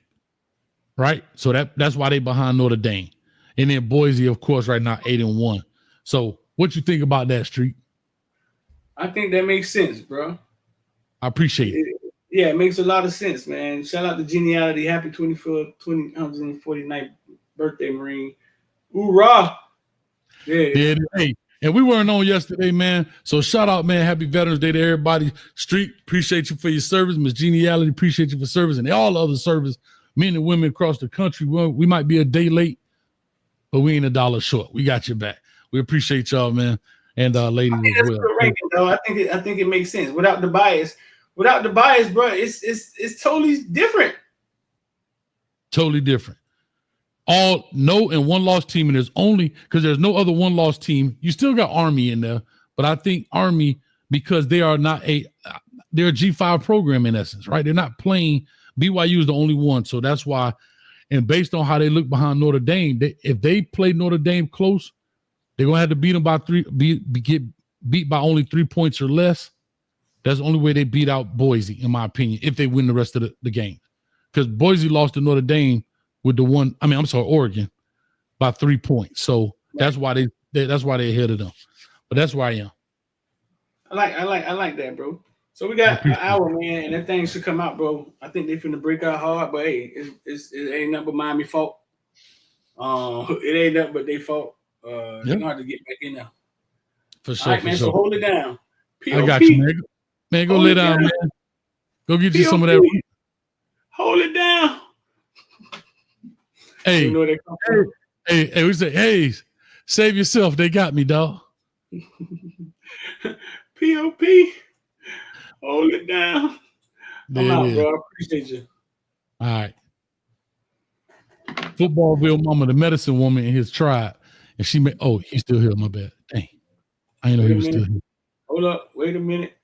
S4: Right? So that's why they behind Notre Dame. And then Boise, of course, right now, 8-1. So what you think about that, Street? I
S3: think that makes sense, bro.
S4: I appreciate it.
S3: Yeah, it makes a lot of sense, man. Shout out to Geniality. Happy 249th birthday, Marine. Hoorah. Yeah.
S4: Hey, and we weren't on yesterday, man. So shout out, man. Happy Veterans Day to everybody. Street, appreciate you for your service. Miss Geniality, appreciate you for service. And all the other service, men and women across the country. We might be a day late, but we ain't $1 short. We got your back. We appreciate y'all, man. And ladies as well.
S3: Ranking, though. I think it makes sense. Without the bias, bro, it's totally different.
S4: Totally different. All no and one loss team, and there's only because there's no other one loss team. You still got Army in there, but I think Army, because they are not they're a G5 program in essence, right? They're not playing. BYU is the only one, so that's why. And based on how they look behind Notre Dame, if they play Notre Dame close, they're gonna have to beat them by get beat by only 3 points or less. That's the only way they beat out Boise, in my opinion, if they win the rest of the game. Because Boise lost to Notre Dame with the one. I mean, I'm sorry, Oregon by 3 points. So that's why they're ahead of them. But that's where I am.
S3: I like that, bro. So we got an hour, man, and that thing should come out, bro. I think they finna break out hard, but hey, it ain't nothing but Miami fault. It ain't nothing but their fault. They're gonna have to get back in there.
S4: For sure.
S3: All right, man.
S4: Sure.
S3: So hold it down. P-O-P.
S4: I got you, man. Man, go lay down, man. Go get you some of that.
S3: Hold it down.
S4: Hey, we say, hey, save yourself. They got me, dog.
S3: P.O.P. Hold it down. I'm out, bro. I appreciate you.
S4: All right. Footballville Mama, the medicine woman in his tribe. And she made, he's still here. My bad. Dang. I didn't know he was still here.
S3: Hold up. Wait a minute.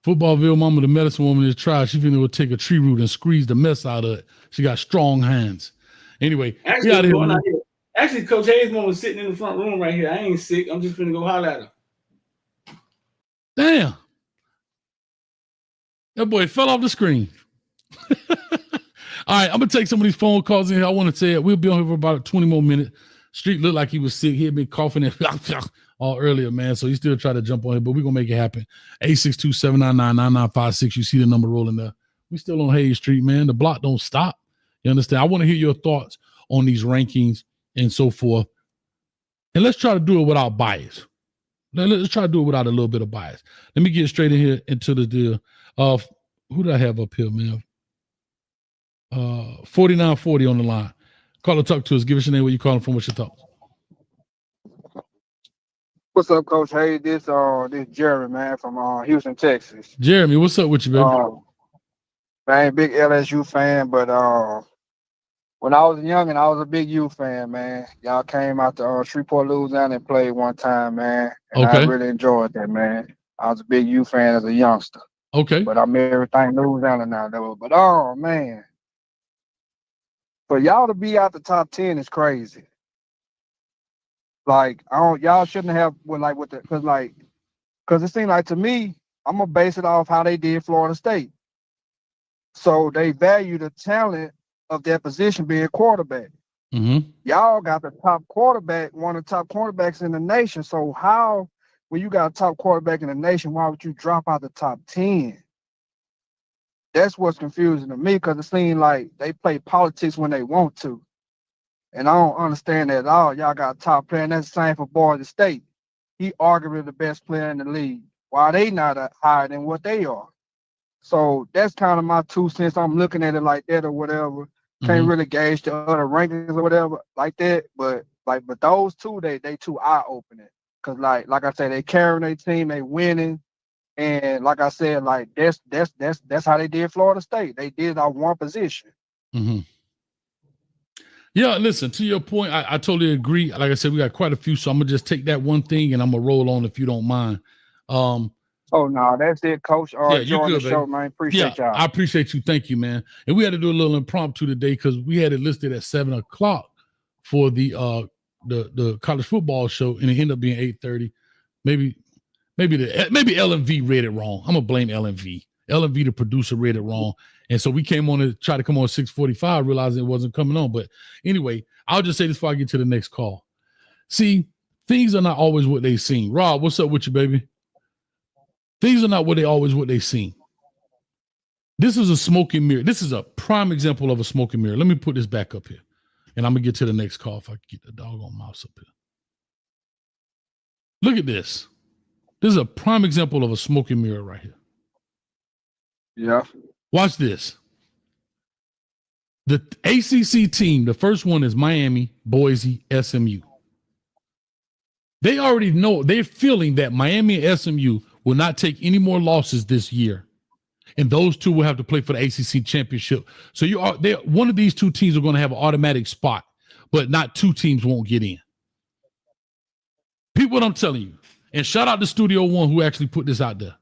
S4: Footballville Mama, the medicine woman in his tribe. She finna go take a tree root and squeeze the mess out of it. She got strong hands. Anyway,
S3: actually, Coach Hayes' mom was sitting in the front room right here. I ain't sick. I'm just finna go holler at her.
S4: Damn. That boy fell off the screen. All right, I'm going to take some of these phone calls in here. I want to say it. We'll be on here for about 20 more minutes. Street looked like he was sick. He had been coughing all earlier, man. So he still tried to jump on here, but we're going to make it happen. 862-799-9956. You see the number rolling there. We still on Hayes Street, man. The block don't stop. You understand? I want to hear your thoughts on these rankings and so forth. And let's try to do it without bias. Let's try to do it without a little bit of bias. Let me get straight in here into the deal. Who do I have up here, man? 4940 on the line. Call or talk to us. Give us your name, where you calling from, what's your thoughts.
S5: What's up, Coach? Hey, this Jeremy, man, from Houston, Texas.
S4: Jeremy, what's up with you, baby?
S5: I ain't big LSU fan, but when I was young and I was a big U fan, man. Y'all came out to Shreveport, Louisiana and played one time, man. And I really enjoyed that, man. I was a big U fan as a youngster.
S4: Okay.
S5: But I'm everything Louisiana now, though. But man. For y'all to be out the top 10 is crazy. Like, y'all shouldn't have because it seemed like to me, I'm gonna base it off how they did Florida State. So they value the talent of their position being quarterback.
S4: Mm-hmm.
S5: Y'all got the top quarterback, one of the top quarterbacks in the nation. So how, when you got a top quarterback in the nation, why would you drop out the top 10? That's what's confusing to me, because it seems like they play politics when they want to. And I don't understand that at all. Y'all got a top player, and that's the same for Boise State. He arguably the best player in the league. Why they not higher than what they are? So that's kind of my 2 cents. I'm looking at it like that or whatever. Can't really gauge the other rankings or whatever like that. But those two, they too eye-opening. Because like I said, they carrying their team, they winning. And like I said, like that's how they did Florida State. They did it on one position.
S4: Mm-hmm. Yeah, listen, to your point, I totally agree. Like I said, we got quite a few, so I'm gonna just take that one thing and I'm gonna roll on if you don't mind.
S5: Oh no, that's it, Coach.
S4: You good,
S5: the show, man. Appreciate y'all.
S4: I appreciate you. Thank you, man. And we had to do a little impromptu today because we had it listed at 7:00 for the college football show, and it ended up being 8:30. Maybe LMV read it wrong. I'm gonna blame LMV. LMV, the producer, read it wrong, and so we came on to try to come on at 6:45, realizing it wasn't coming on. But anyway, I'll just say this before I get to the next call. See, things are not always what they seem. Rob, what's up with you, baby? Things are not what they seem. This is a smoking mirror. This is a prime example of a smoking mirror. Let me put this back up here, and I'm gonna get to the next call if I can get the doggone mouse up here. Look at this. This is a prime example of a smoking mirror right here.
S5: Yeah.
S4: Watch this. The ACC team, the first one is Miami, Boise, SMU. They already know, they're feeling that Miami and SMU will not take any more losses this year. And those two will have to play for the ACC championship. So one of these two teams are going to have an automatic spot, but not two teams won't get in. Peep what I'm telling you. And shout out to Studio One who actually put this out there.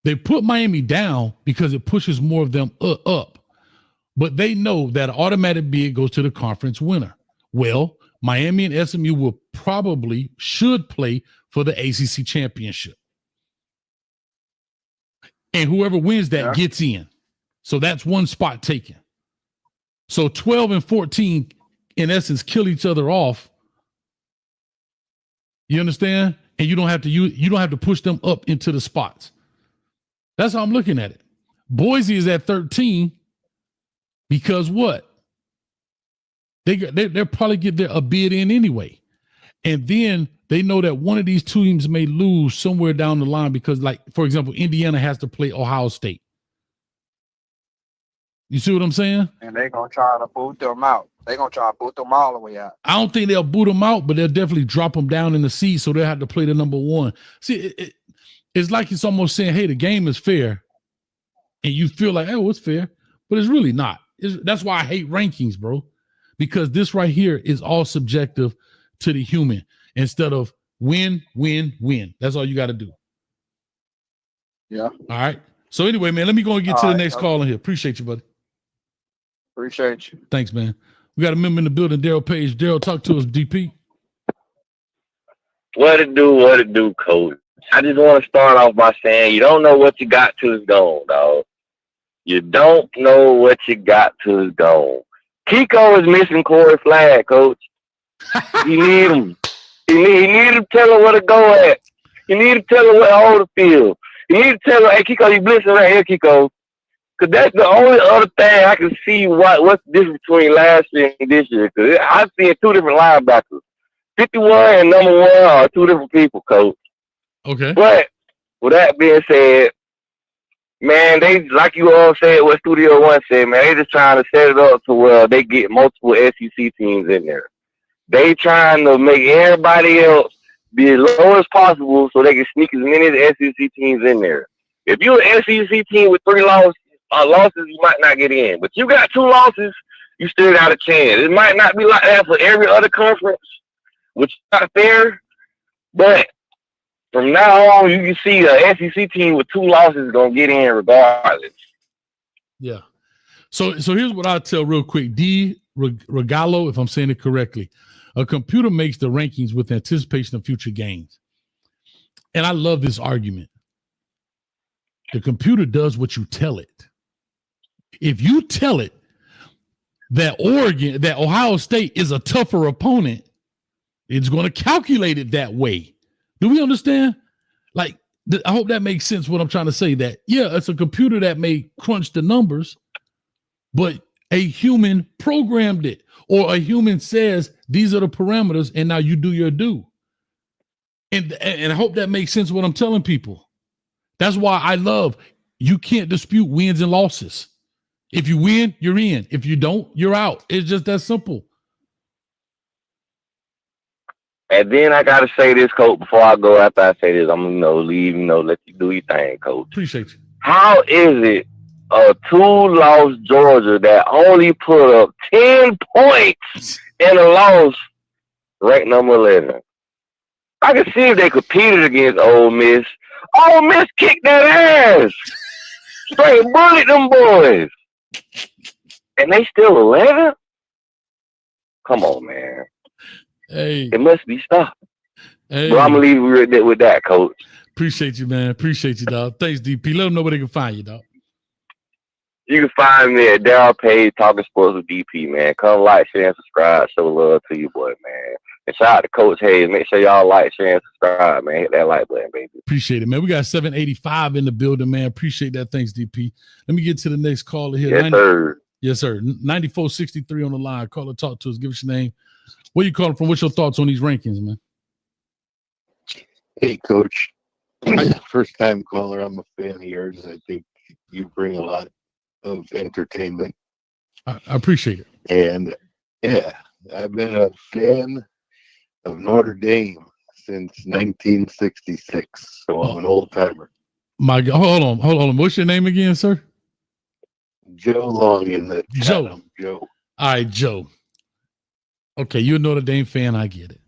S4: They put Miami down because it pushes more of them up. But they know that an automatic bid goes to the conference winner. Well, Miami and SMU should play for the ACC championship. And whoever wins that gets in. So that's one spot taken. So 12 and 14, in essence, kill each other off. You understand? And you don't have to push them up into the spots. That's how I'm looking at it. Boise is at 13 because what? They'll probably get a bid in anyway. And then they know that one of these teams may lose somewhere down the line because, like, for example, Indiana has to play Ohio State. You see what I'm saying?
S5: And they're going to try to boot them out. They're going to try to boot them all the way out.
S4: I don't think they'll boot them out, but they'll definitely drop them down in the seed, so they'll have to play the number one. See, it's like it's almost saying, hey, the game is fair. And you feel like, oh, it's fair. But it's really not. That's why I hate rankings, bro. Because this right here is all subjective to the human instead of win, win, win. That's all you got to do.
S5: Yeah.
S4: All right. So anyway, man, let me go and get to the next call in here. Appreciate you, buddy.
S5: Appreciate you.
S4: Thanks, man. We got a member in the building, Daryl Page. Daryl, talk to us, DP.
S6: What it do, coach? I just want to start off by saying you don't know what you got till it's gone, dog. You don't know what you got till it's gone. Kiko is missing Corey Flagg, coach. You need him. You need to tell him where to go at. You need to tell him where to hold the field. You need to tell him, hey, Kiko, you blitzing right here, Kiko. Because that's the only other thing I can see what's the difference between last year and this year. Because I see two different linebackers. 51 and number 1 are two different people, coach.
S4: Okay.
S6: But with that being said, man, they, like you all said, what Studio One said, man, they just trying to set it up to where they get multiple SEC teams in there. They trying to make everybody else be as low as possible so they can sneak as many of the SEC teams in there. If you're an SEC team with 3 losses, you might not get in. But you got 2 losses, you still got a chance. It might not be like that for every other conference, which is not fair. But from now on, you can see a SEC team with 2 losses is going to get in regardless.
S4: Yeah. So here's what I'll tell real quick. D. Regalo, if I'm saying it correctly. A computer makes the rankings with anticipation of future gains. And I love this argument. The computer does what you tell it. If you tell it that Ohio State is a tougher opponent, it's going to calculate it that way. Do we understand? Like, I hope that makes sense what I'm trying to say. That, yeah, it's a computer that may crunch the numbers, but a human programmed it, or a human says, these are the parameters, and now you do your due. And I hope that makes sense what I'm telling people. That's why I love, you can't dispute wins and losses. If you win, you're in. If you don't, you're out. It's just that simple.
S6: And then I got to say this, coach, before I go, after I say this, I'm going to leave, let you do your thing, coach.
S4: Appreciate you.
S6: How is it a 2-loss Georgia that only put up 10 points in a loss ranked number 11? I can see if they competed against Ole Miss. Ole Miss kicked that ass. Straight bullied them boys. And they still 11? Come on, man.
S4: Hey.
S6: It must be stopped.
S4: Hey.
S6: But I'm going to leave you with that, coach.
S4: Appreciate you, man. Appreciate you, dog. Thanks, DP. Let them know where they can find you, dog.
S6: You can find me at Daryl Page, Talking Sports with DP, man. Come like, share, and subscribe. Show love to you, boy, man. And shout out to Coach Hayes. Make sure y'all like, share, and subscribe, man. Hit that like button, baby.
S4: Appreciate it, man. We got 785 in the building, man. Appreciate that. Thanks, DP. Let me get to the next caller here.
S6: Yes, sir.
S4: Yes, sir. 9463 on the line. Caller, talk to us. Give us your name. Where you calling from? What's your thoughts on these rankings, man?
S7: Hey, Coach. First time caller. I'm a fan of yours. I think you bring a lot of entertainment.
S4: I appreciate it.
S7: And yeah, I've been a fan of Notre Dame since 1966. So I'm an old timer.
S4: My God, hold on. What's your name again, sir?
S7: Joe Long in the
S4: Joe.
S7: Joe.
S4: All right, Joe. Okay, you're a Notre Dame fan. I get it.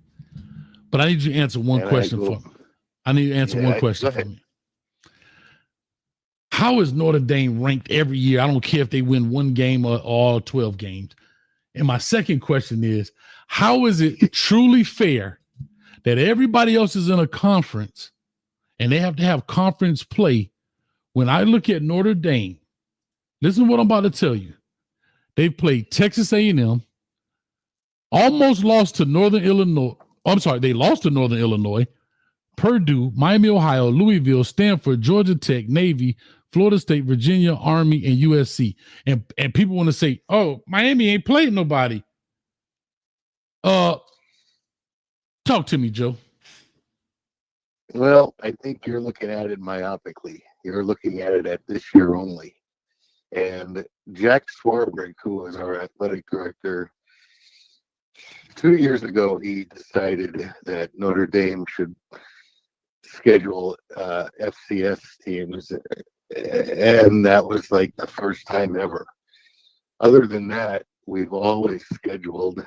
S4: But I need you to answer one question for me. I need you to answer one question for me. How is Notre Dame ranked every year? I don't care if they win one game or all 12 games. And my second question is, how is it truly fair that everybody else is in a conference and they have to have conference play? When I look at Notre Dame, listen to what I'm about to tell you. They played Texas A&M, almost lost to Northern Illinois. I'm sorry, they lost to Northern Illinois, Purdue, Miami, Ohio, Louisville, Stanford, Georgia Tech, Navy, Florida State, Virginia, Army, and USC. And people want to say, oh, Miami ain't played nobody. Talk to me, Joe.
S7: Well, I think you're looking at it myopically. You're looking at it at this year only. And Jack Swarbrick, who was our athletic director, 2 years ago, he decided that Notre Dame should schedule FCS teams, and that was like the first time ever. Other than that, we've always scheduled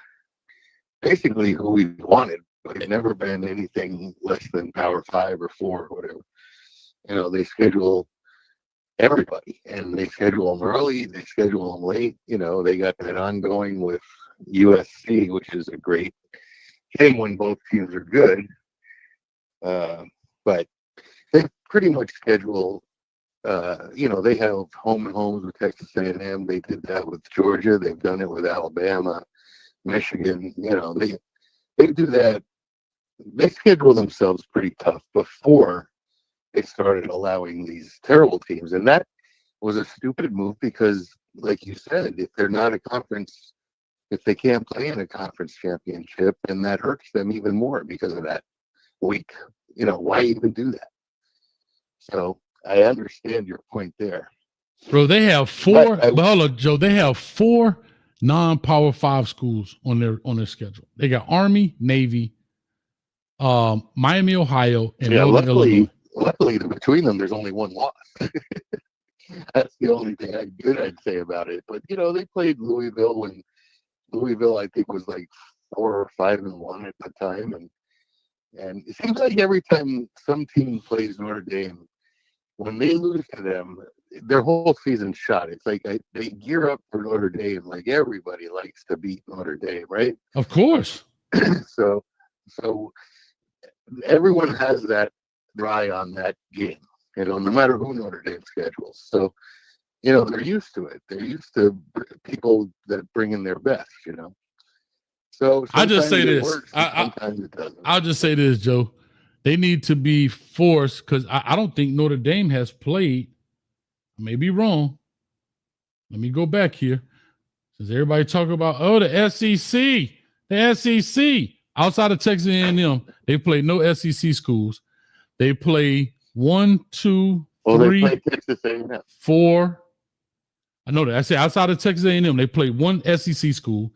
S7: basically who we wanted, but it's never been anything less than Power 5 or 4 or whatever. You know, they schedule everybody, and they schedule them early, they schedule them late. You know, they got that ongoing with USC, which is a great thing when both teams are good. But they pretty much schedule, you know, they have home and homes with Texas A&M. They did that with Georgia. They've done it with Alabama, Michigan. You know, they do that. They schedule themselves pretty tough before they started allowing these terrible teams. And that was a stupid move because, like you said, if they're not a conference, if they can't play in a conference championship, and that hurts them even more because of that week. You know, why even do that? So I understand your point there.
S4: Bro, they have four. But hold on, Joe. They have 4 non-Power 5 schools on their schedule. They got Army, Navy, Miami, Ohio, and Northern Illinois.
S7: Luckily, between them, there's only one loss. That's the only thing I'd say about it. But you know, they played Louisville when Louisville, I think, was like 4 or 5-1 at the time, and it seems like every time some team plays Notre Dame, when they lose to them, their whole season's shot. It's like they gear up for Notre Dame. Like everybody likes to beat Notre Dame, right?
S4: Of course.
S7: So everyone has that eye on that game, you know, no matter who Notre Dame schedules. So, you know, they're used to it. They're used to people that bring in their best, you know. So
S4: I just say this.
S7: Works, sometimes it doesn't.
S4: I'll just say this, Joe. They need to be forced because I don't think Notre Dame has played. I may be wrong. Let me go back here. Since everybody talk about, the SEC. The SEC. Outside of Texas A&M, they played no SEC schools. They play 1, 2, 3,
S7: they play Texas A&M.
S4: 4. I know that. I say outside of Texas A&M, they played 1 SEC school.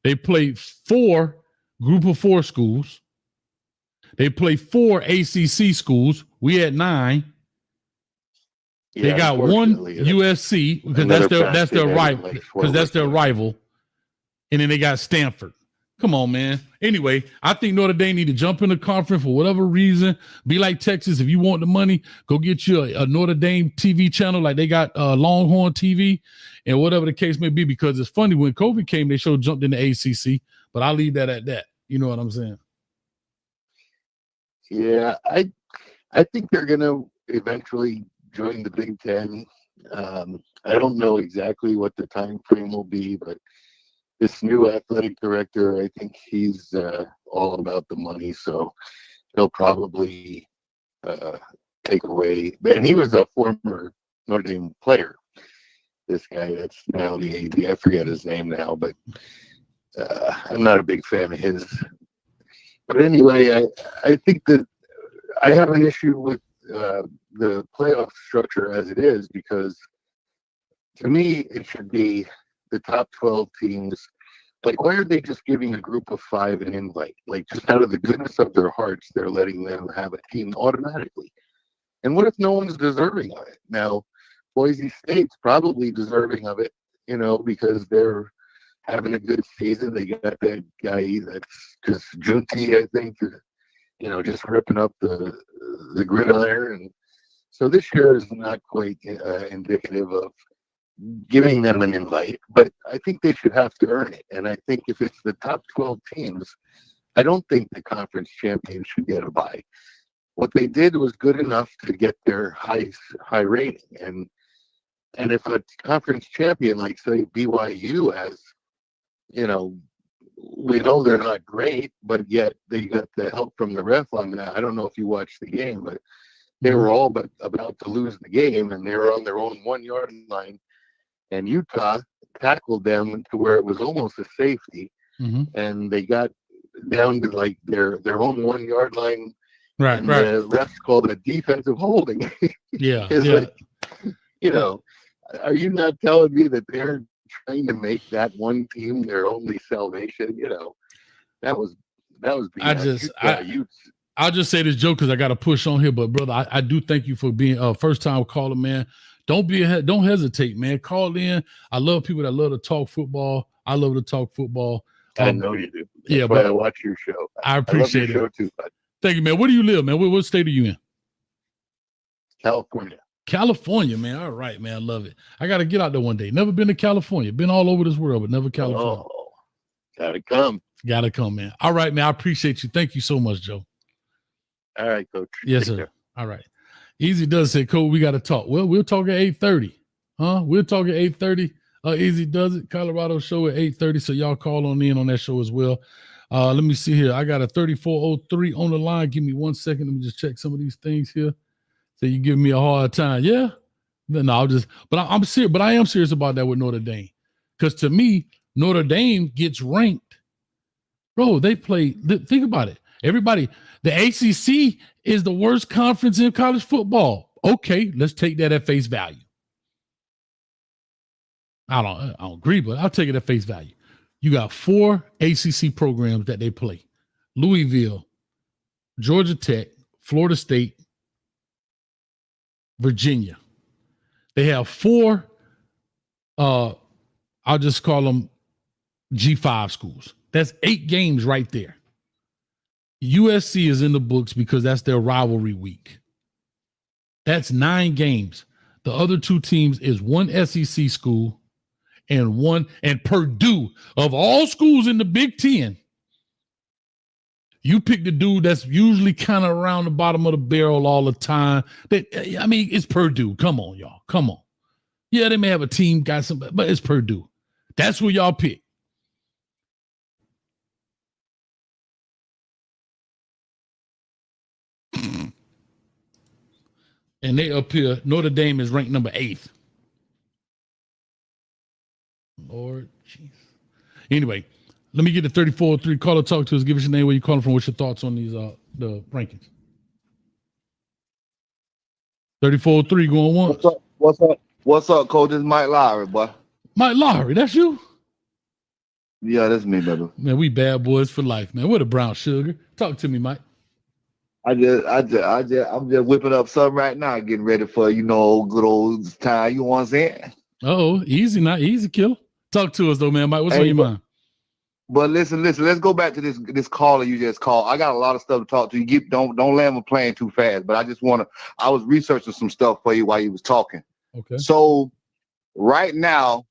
S4: They played 4 group of 4 schools. They played 4 ACC schools. We had 9. Yeah, they got 1 USC because that's their rival. Because that's their rival. And then they got Stanford. Come on, man. Anyway, I think Notre Dame need to jump in the conference for whatever reason. Be like Texas. If you want the money, go get you a Notre Dame TV channel like they got Longhorn TV and whatever the case may be. Because it's funny, when COVID came, they jumped in the ACC. But I'll leave that at that. You know what I'm saying?
S7: Yeah, I think they're going to eventually join the Big Ten. I don't know exactly what the time frame will be, but this new athletic director, I think he's all about the money, so he'll probably take away. And he was a former Notre Dame player. This guy that's now the AD, I forget his name now, but I'm not a big fan of his. But anyway, I think that I have an issue with the playoff structure as it is, because to me, it should be the top 12 teams. Like, why are they just giving a group of 5 an invite? Like, just out of the goodness of their hearts, they're letting them have a team automatically. And what if no one's deserving of it? Now, Boise State's probably deserving of it, you know, because they're having a good season. They got that guy that's just Junti, I think, you know, just ripping up the gridiron. And so this year is not quite indicative of giving them an invite, but I think they should have to earn it. And I think if it's the top 12 teams, I don't think the conference champions should get a bye. What they did was good enough to get their high rating. And And if a conference champion, like say BYU has, we know they're not great, but yet they got the help from the ref on that. I don't know if you watched the game, but they were all but about to lose the game, and they were on their own 1 yard line, and Utah tackled them to where it was almost a safety, and they got down to like their own 1 yard line.
S4: Right,
S7: and
S4: right.
S7: The refs called it defensive holding.
S4: Yeah,
S7: It's
S4: yeah.
S7: like, are you not telling me that they're trying to make that one team their only salvation? That was BS.
S4: I'll just say this joke because I got to push on here, but brother, I do thank you for being a first time caller, man. Don't hesitate, man. Call in. I love people that love to talk football. I love to talk football.
S7: I know you do.
S4: Yeah,
S7: but
S4: I
S7: watch your show.
S4: I appreciate
S7: I love your show too, bud.
S4: Thank you, man. Where do you live, man? What state are you in? California, man. All right, man. I love it. I got to get out there one day. Never been to California. Been all over this world, but never California.
S7: Oh, gotta come.
S4: Gotta come, man. All right, man. I appreciate you. Thank you so much, Joe.
S7: All right, Coach.
S4: Yes,
S7: Take
S4: sir.
S7: care.
S4: All right. Easy does say, Coach, we got to talk. Well, we'll talk at 8:30. Huh? We'll talk at 8:30. Easy does it. Colorado show at 8:30. So y'all call on in on that show as well. Let me see here. I got a 3403 on the line. Give me 1 second. Let me just check some of these things here. So you give me a hard time. Yeah. No, I'm serious, but I am serious about that with Notre Dame. Because to me, Notre Dame gets ranked. Bro, they play. Think about it. Everybody, the ACC is the worst conference in college football. Okay, let's take that at face value. I don't agree, but I'll take it at face value. You got 4 ACC programs that they play: Louisville, Georgia Tech, Florida State, Virginia. They have 4, I'll just call them G5 schools. That's 8 games right there. USC is in the books because that's their rivalry week. That's 9 games. The other 2 teams is 1 SEC school and Purdue. Of all schools in the Big Ten, you pick the dude that's usually kind of around the bottom of the barrel all the time. It's Purdue. Come on, y'all. Come on. Yeah, they may have a team, got some, but it's Purdue. That's who y'all pick. And they up here, Notre Dame is ranked number 8th. Lord, jeez. Anyway, let me get the 3403 caller. Talk to us. Give us your name, where you calling from. What's your thoughts on these the rankings? 3403 going once.
S8: What's up, Coach? It's Mike Lowry, boy.
S4: Mike Lowry, that's you?
S8: Yeah, that's me, baby.
S4: Man, we bad boys for life, man. What a brown sugar. Talk to me, Mike.
S8: I'm just whipping up something right now, getting ready for good old time. You know what I'm saying?
S4: Oh, easy, not easy, killer. Talk to us though, man. Mike, what's on your mind?
S8: But listen. Let's go back to this caller you just called. I got a lot of stuff to talk to you. Don't land my plane too fast. But I was researching some stuff for you while you was talking.
S4: Okay.
S8: So right now,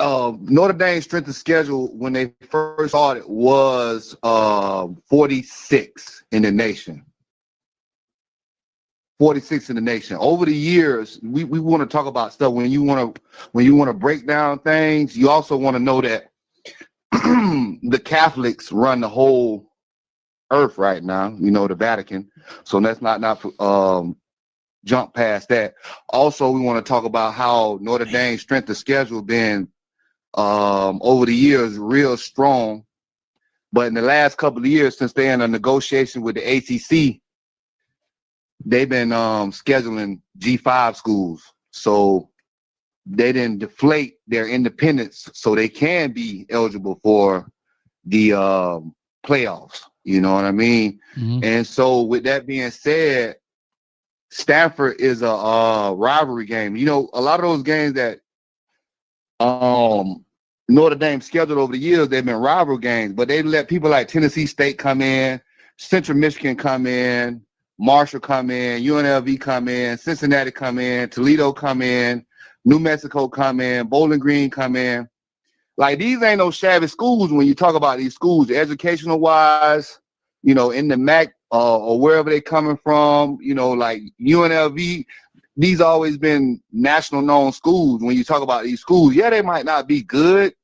S8: Notre Dame's strength of schedule when they first started was 46 in the nation. 46 in the nation. Over the years, we want to talk about stuff. When you want to break down things, you also want to know that the Catholics run the whole earth right now. The Vatican. So let's not jump past that. Also, we want to talk about how Notre Dame's strength of schedule been over the years real strong, but in the last couple of years since they're in a negotiation with the ACC, they've been scheduling G5 schools, so they didn't deflate their independence so they can be eligible for the playoffs. You know what I mean?
S4: Mm-hmm.
S8: And so with that being said, Stanford is a rivalry game. A lot of those games that Notre Dame scheduled over the years, they've been rival games, but they let people like Tennessee State come in, Central Michigan come in, Marshall come in, UNLV come in, Cincinnati come in, Toledo come in, New Mexico come in, Bowling Green come in. Like, these ain't no shabby schools when you talk about these schools, educational wise, in the MAC or wherever they coming from, you know, like UNLV, these always been national known schools. When you talk about these schools, yeah, they might not be good,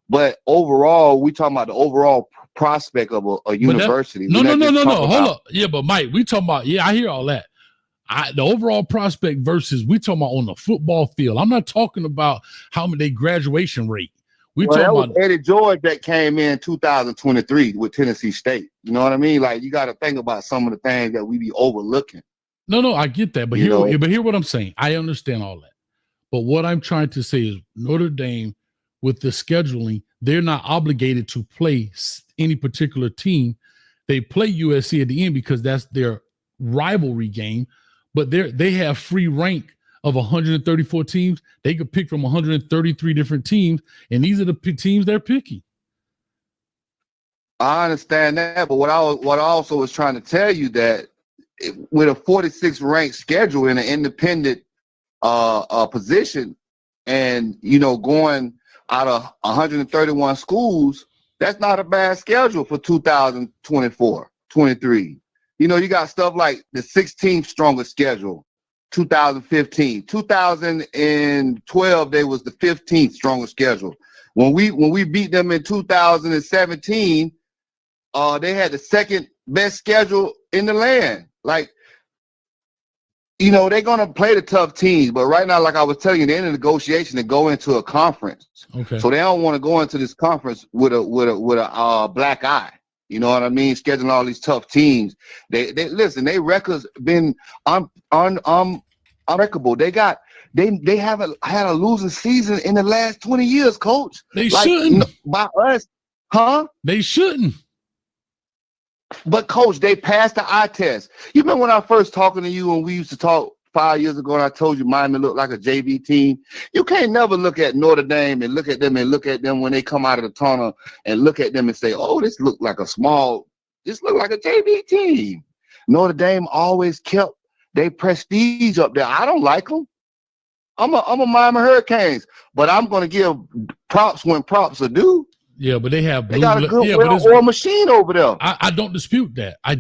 S8: but overall, we talking about the overall prospect of a university.
S4: No. Hold up. Yeah, but Mike, we talking about, I hear all that. The overall prospect versus we talking about on the football field. I'm not talking about how many graduation rate. We talking about
S8: Eddie George that came in 2023 with Tennessee State. You know what I mean? Like, you got to think about some of the things that we be overlooking.
S4: No, I get that. But hear what I'm saying. I understand all that. But what I'm trying to say is Notre Dame, with the scheduling, they're not obligated to play any particular team. They play USC at the end because that's their rivalry game. But they have free rank of 134 teams. They could pick from 133 different teams, and these are the teams they're picking.
S8: I understand that, but what I also was trying to tell you that with a 46 ranked schedule in an independent position, and you know, going out of 131 schools, that's not a bad schedule for 2024-23. You know, you got stuff like the 16th strongest schedule, 2015. 2012, they was the 15th strongest schedule. When we beat them in 2017, they had the second best schedule in the land. Like, you know, they're gonna play the tough teams, but right now, like I was telling you, they're in a negotiation to go into a conference.
S4: Okay.
S8: So they don't want to go into this conference with a black eye. You know what I mean? Scheduling all these tough teams. They listen. They records been unbreakable. They haven't had a losing season in the last 20 years, Coach.
S4: They shouldn't.
S8: By us, huh?
S4: They shouldn't.
S8: But Coach, they passed the eye test. You remember when I first talking to you and we used to talk 5 years ago, and I told you Miami looked like a JV team? You can't never look at Notre Dame and look at them when they come out of the tunnel and look at them and say, oh, this look like a JV team. Notre Dame always kept their prestige up there. I don't like them. I'm a Miami Hurricanes, but I'm going to give props when props are due.
S4: Yeah, but they
S8: got a good well-oiled machine over there.
S4: I don't dispute that. I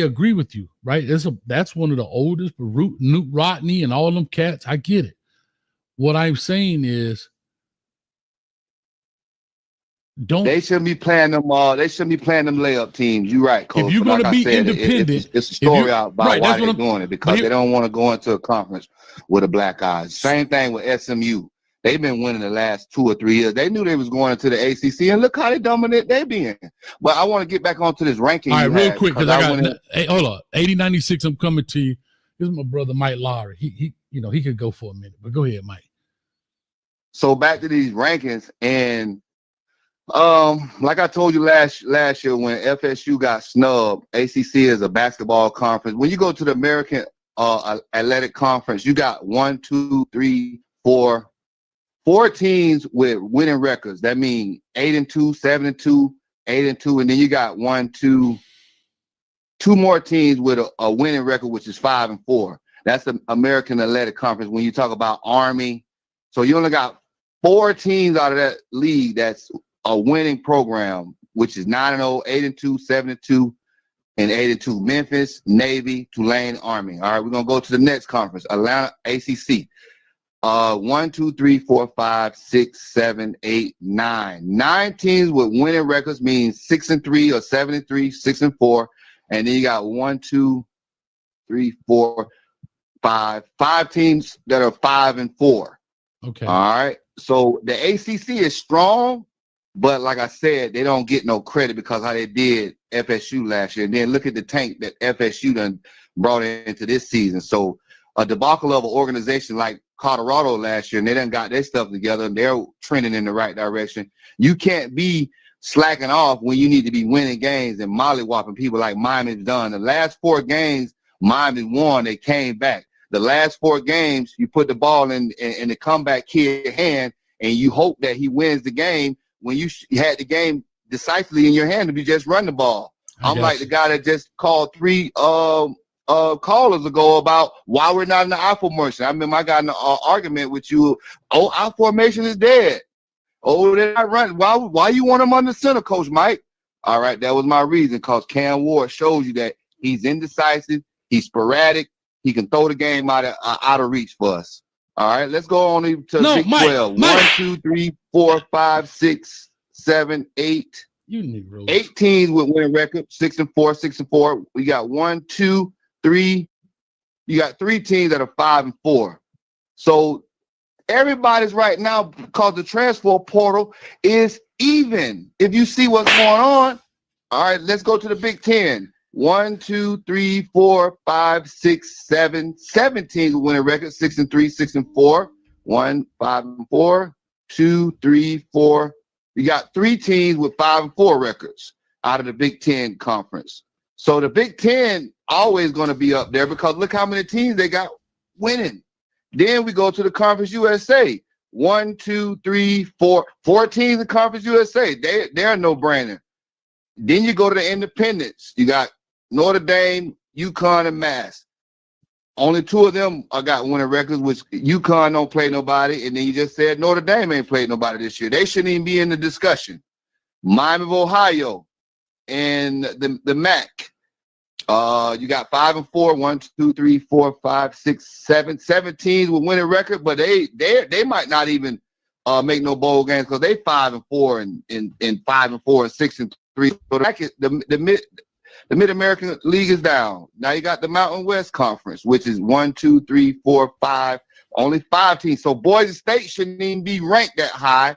S4: agree with you, right? That's one of the oldest, Newt Rodney and all them cats. I get it. What I'm saying is,
S8: they shouldn't be playing them. They shouldn't be playing them layup teams. You're right, Coach.
S4: If you're going to be independent,
S8: it's a story out about why they're doing it, because they don't want to go into a conference with a black eye. Same thing with SMU. They've been winning the last 2 or 3 years. They knew they was going into the ACC, and look how they dominant they being. But I want to get back onto this ranking.
S4: All right, real quick, because hold on. 8096, I'm coming to you. This is my brother Mike Lowry. He could go for a minute, but go ahead, Mike.
S8: So back to these rankings, and like I told you last year when FSU got snubbed, ACC is a basketball conference. When you go to the American Athletic Conference, you got 4 teams with winning records. That means 8-2, 7-2, 8-2, and then you got 2 more teams with a winning record, which is 5-4. That's the American Athletic Conference. When you talk about Army, so you only got 4 teams out of that league that's a winning program, which is 9-0, 8-2, 7-2, and 8-2. Memphis, Navy, Tulane, Army. All right, we're gonna go to the next conference, Atlanta ACC. 1, 2, 3, 4, 5, 6, 7, 8, 9. 9 teams with winning records means 6-3 or 7-3, 6-4, and then you got 1, 2, 3, 4, 5. 5 teams that are 5-4.
S4: Okay.
S8: All right. So the ACC is strong, but like I said, they don't get no credit because how they did FSU last year. And then look at the tank that FSU done brought into this season. So a debacle of an organization like Colorado last year, and they done got their stuff together, and they're trending in the right direction. You can't be slacking off when you need to be winning games and mollywopping people like Miami's done. The last 4 games, Miami won. They came back. The last 4 games, you put the ball in the comeback kid's hand, and you hope that he wins the game when you had the game decisively in your hand to be just run the ball. I'm like the guy that just called 3 callers ago about why we're not in the I formation. I remember I got in an argument with you. Oh, I formation is dead. Oh, they're not running. Why you want them under center, Coach Mike? All right, that was my reason, because Cam Ward shows you that he's indecisive, he's sporadic, he can throw the game out of reach for us. All right, let's go on to Big 12. 1, 2, 3, 4, 5, 6, 7, 8.
S4: You Negroes.
S8: 8 teams with winning record, 6-4, 6-4. We got 1, 2, 3. You got 3 teams that are 5-4. So everybody's right now, because the transfer portal is even. If you see what's going on, all right, let's go to the Big 10. 1, 2, 3, 4, 5, 6, 7. 7 teams with winning record, 6-3, 6-4. 1, 5-4. 2, 3, 4. You got 3 teams with 5-4 records out of the Big 10 conference. So the Big 10 always going to be up there, because look how many teams they got winning. Then we go to the Conference USA. 1, 2, 3, 4. 4 teams in Conference USA. They're a no-brainer. Then you go to the independents. You got Notre Dame, UConn, and Mass. Only 2 of them got winning records, which UConn don't play nobody. And then you just said Notre Dame ain't played nobody this year. They shouldn't even be in the discussion. Miami of Ohio and the MAC. You got 5-4, 1, 2, 3, 4, 5, 6, 7. 7 teams with winning record, but they might not even make no bowl games, because they 5-4 and 5-4 and 6-3. So the Mid-American League is down. Now you got the Mountain West Conference, which is 1, 2, 3, 4, 5. Only 5 teams. So Boise State shouldn't even be ranked that high,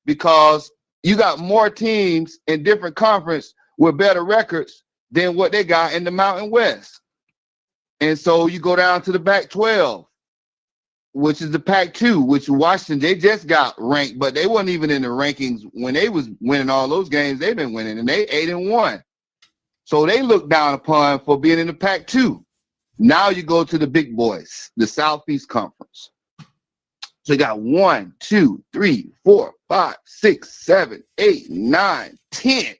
S8: because you got more teams in different conferences with better records than what they got in the Mountain West. And so you go down to the Pac-12, which is the Pac-2, which Washington, they just got ranked, but they weren't even in the rankings when they was winning all those games they've been winning, and they 8-1. So they look down upon for being in the Pac-2. Now you go to the big boys, the Southeast Conference. So you got 1, 2, 3, 4, 5, 6, 7, 8, 9, 10.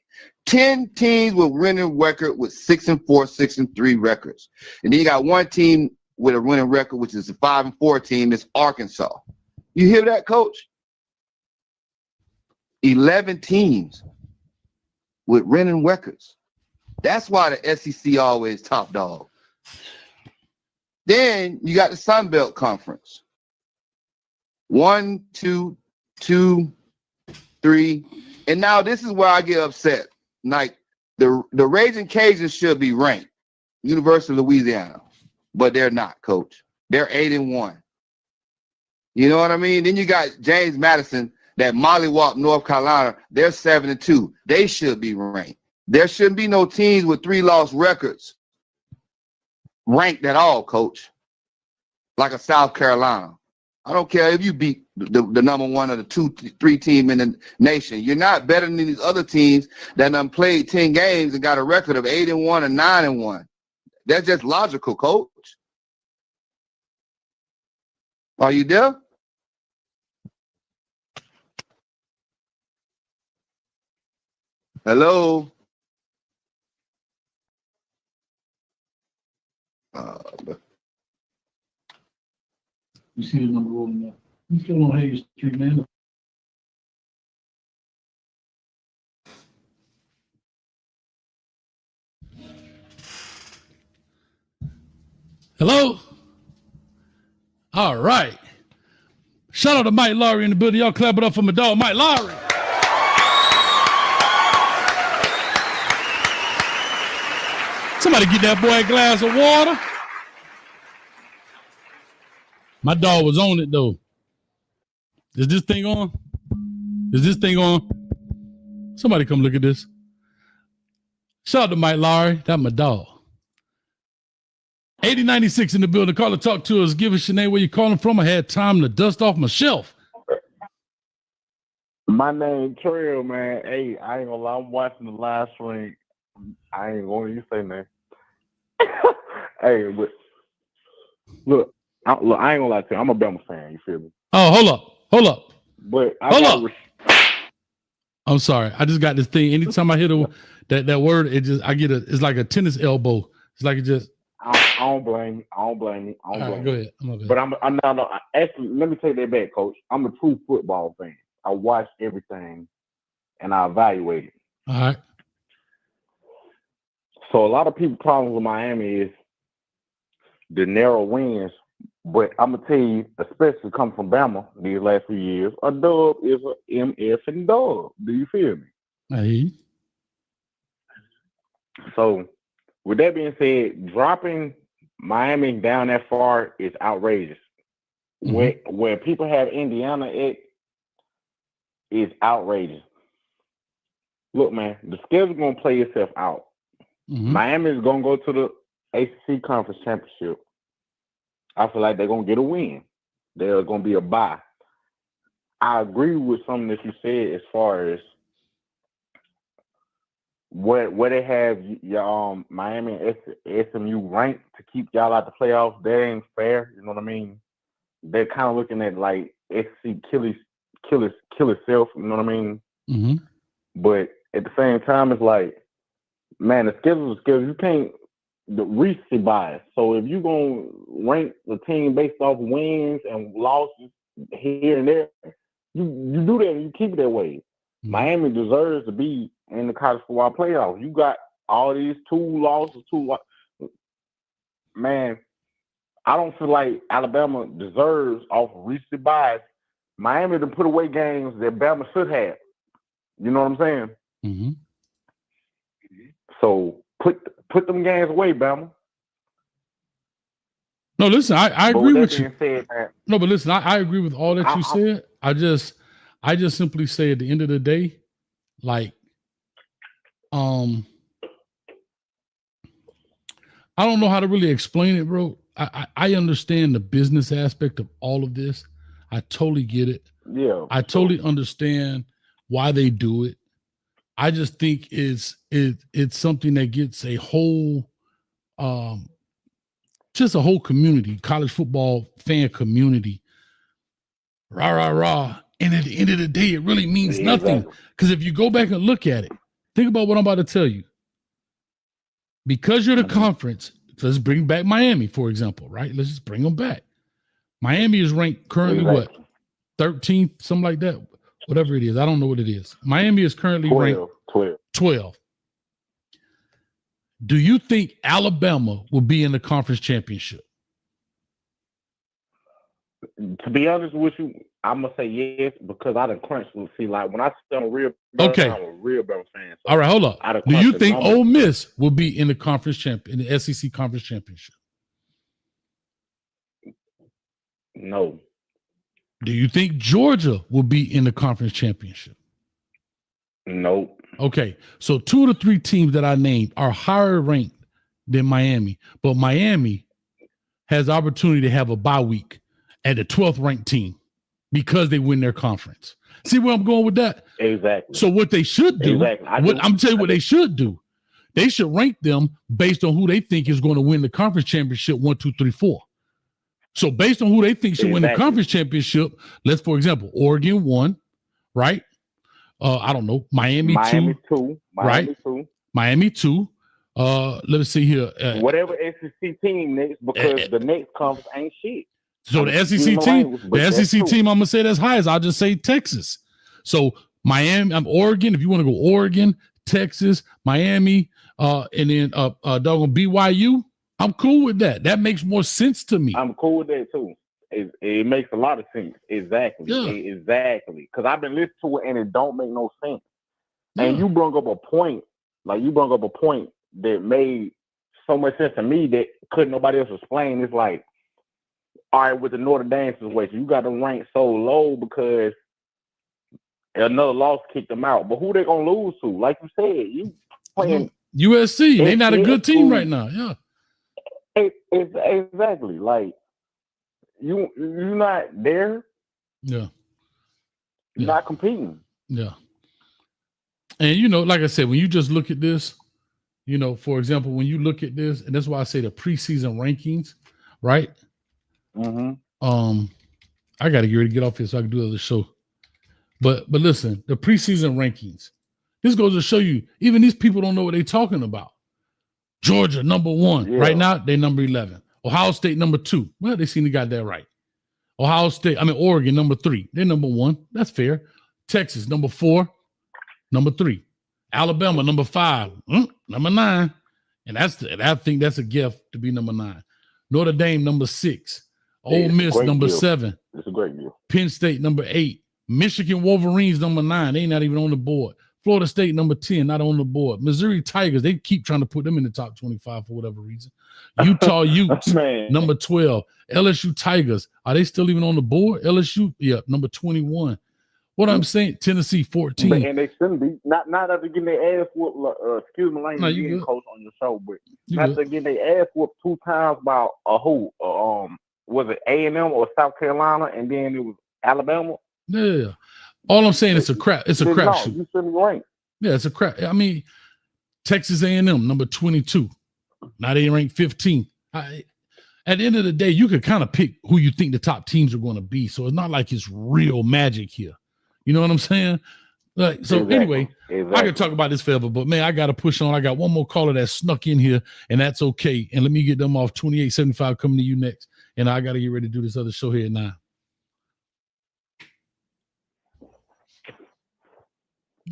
S8: 10 teams with winning record with 6-4, 6-3 records. And then you got 1 team with a winning record, which is a 5-4 team, is Arkansas. You hear that, Coach? 11 teams with winning records. That's why the SEC always top dog. Then you got the Sun Belt Conference. 1, 2, 2, 3. And now this is where I get upset. Like the Raging Cajuns should be ranked, University of Louisiana, but they're not, Coach. They're 8-1. You know what I mean? Then you got James Madison, that mollywop North Carolina. They're 7-2. They should be ranked. There shouldn't be no teams with 3 loss records ranked at all, Coach. Like a South Carolina. I don't care if you beat the number 1 or the 2, 3 team in the nation. You're not better than these other teams that done played 10 games and got a record of 8-1 and 9-1. That's just logical, Coach. Are you there? Hello?
S4: You see the number rolling up. You still on Hayes Street, man. Hello? All right. Shout out to Mike Lowry in the building. Y'all clap it up for my dog, Mike Lowry. Somebody get that boy a glass of water. My dog was on it, though. Is this thing on? Is this thing on? Somebody come look at this. Shout out to Mike Lowry. That's my dog. 8096 in the building. Call and talk to us. Give us your name, where you calling from. I had time to dust off my shelf.
S9: My name Trill, man. Hey, I ain't gonna lie. I'm watching the live stream. I ain't gonna you say, man. Hey, but look, I ain't gonna lie to you. I'm a Bama fan. You feel me?
S4: Oh, hold up.
S9: But
S4: I'm sorry. I just got this thing. Anytime I hear that word, it's like a tennis elbow. It's like it just.
S9: I don't blame you. I don't blame you.
S4: Go ahead.
S9: But I'm not. Actually, let me take that back, Coach. I'm a true football fan. I watch everything and I evaluate it.
S4: All right.
S9: So a lot of people problems with Miami is the narrow wins. But I'm gonna tell you, especially coming from Bama these last few years, a dub is a MF and dub. Do you feel me?
S4: Hey.
S9: So with that being said, dropping Miami down that far is outrageous. Where people have Indiana at is outrageous. Look, man, the schedule's gonna play itself out. Miami is gonna go to the ACC Conference Championship. I feel like they're gonna get a win. There's gonna be a bye. I agree with something that you said as far as where they have your Miami and SMU ranked to keep y'all out the playoffs. That ain't fair. You know what I mean? They're kind of looking at like SC kill itself. You know what I mean? But at the same time, it's like, man, the schedule is schedule. You can't the recency bias. So if you're gonna rank the team based off wins and losses here and there, you do that and you keep it that way. Miami deserves to be in the college football playoffs. You got all these two losses. Man, I don't feel like Alabama deserves off of recency bias. Miami to put away games that Bama should have. You know what I'm saying? So put them games away, Bama.
S4: No, listen, I agree with you.
S9: Said,
S4: no, but listen, I agree with all that you said. I just simply say at the end of the day, like, I don't know how to really explain it, bro. I understand the business aspect of all of this. I totally get it.
S9: Yeah.
S4: I totally understand why they do it. I just think it's something that gets a whole, just a whole community, college football fan community, rah, rah, rah. And at the end of the day, it really means nothing. Because if you go back and look at it, think about what I'm about to tell you. Because you're the conference, let's bring back Miami, for example, right? Let's just bring them back. Miami is ranked currently what? 13th, something like that. Whatever it is. I don't know what it is. Miami is currently ranked 12. Do you think Alabama will be in the conference championship?
S9: To be honest with you, I'm gonna say yes because I done crunched. See, like when I sit on a real, I'm a real Bama fan. So
S4: all right, hold up. Do you think Ole Miss will be in the conference in the SEC conference championship?
S9: No.
S4: Do you think Georgia will be in the conference championship?
S9: Nope.
S4: Okay, so 2 of the 3 teams that I named are higher ranked than Miami, but Miami has the opportunity to have a bye week at the 12th ranked team because they win their conference. See where I'm going with that?
S9: Exactly.
S4: So what they should do, I'm telling you what they should do. They should rank them based on who they think is going to win the conference championship 1, 2, 3, 4. So based on who they think should win the conference championship, let's, for example, Oregon 1, right? I don't know, Miami 2, right? Miami 2. Let me see here.
S9: Whatever SEC team next, because the next conference ain't shit.
S4: So the SEC team, I'm gonna say that's highest. I'll just say Texas. So Miami, Oregon. If you want to go Oregon, Texas, Miami, and then doggone BYU, I'm cool with that. That makes more sense to me.
S9: I'm cool with that too. It makes a lot of sense. Exactly.
S4: Yeah.
S9: Exactly. Because I've been listening to it and it don't make no sense. Yeah. And you brought up a point, that made so much sense to me that couldn't nobody else explain. It's like, all right, with the Notre Dame situation, you got to rank so low because another loss kicked them out. But who they gonna lose to? Like you said, you playing
S4: USC. They not a good team right now. Yeah.
S9: Exactly. Like you're not there.
S4: Yeah.
S9: You're not competing.
S4: Yeah. And like I said, when you just look at this, for example, when you look at this, and that's why I say the preseason rankings, right?
S9: Mm-hmm.
S4: I got to get ready to get off here so I can do another show. But listen, the preseason rankings. This goes to show you, even these people don't know what they're talking about. Georgia, number 1. Yeah. Right now, they're number 11. Ohio State, number 2. Well, they seem to got that right. Oregon, number 3. They're number 1. That's fair. Texas, number 4. Number 3. Alabama, number 5. Number 9. And I think that's a gift to be number 9. Notre Dame, number 6. Ole
S9: It's a
S4: Miss,
S9: great
S4: number
S9: deal.
S4: 7.
S9: It's a great deal.
S4: Penn State, number 8. Michigan Wolverines, number 9. They not even on the board. Florida State, number 10, not on the board. Missouri Tigers, they keep trying to put them in the top 25 for whatever reason. Utah Utes,
S9: Man.
S4: number 12. LSU Tigers, are they still even on the board? LSU, yeah, number 21. What I'm saying, Tennessee, 14.
S9: And they shouldn't be. Not after getting their ass whooped. Excuse me,
S4: No, you
S9: being
S4: good.
S9: coach on your show, but
S4: You
S9: not
S4: good.
S9: after getting their ass whooped 2 times by a who? Was it A&M or South Carolina, and then it was Alabama?
S4: Yeah. All I'm saying is it's a crapshoot.
S9: You shouldn't be ranked.
S4: Yeah, it's a crap. I mean, Texas A&M, number 22. Now they ranked 15. At the end of the day, you could kind of pick who you think the top teams are going to be. So it's not like it's real magic here. You know what I'm saying? Like, so anyway, I could talk about this forever, but man, I got to push on. I got one more caller that snuck in here, and that's okay. And let me get them off. 2875 coming to you next. And I got to get ready to do this other show here now.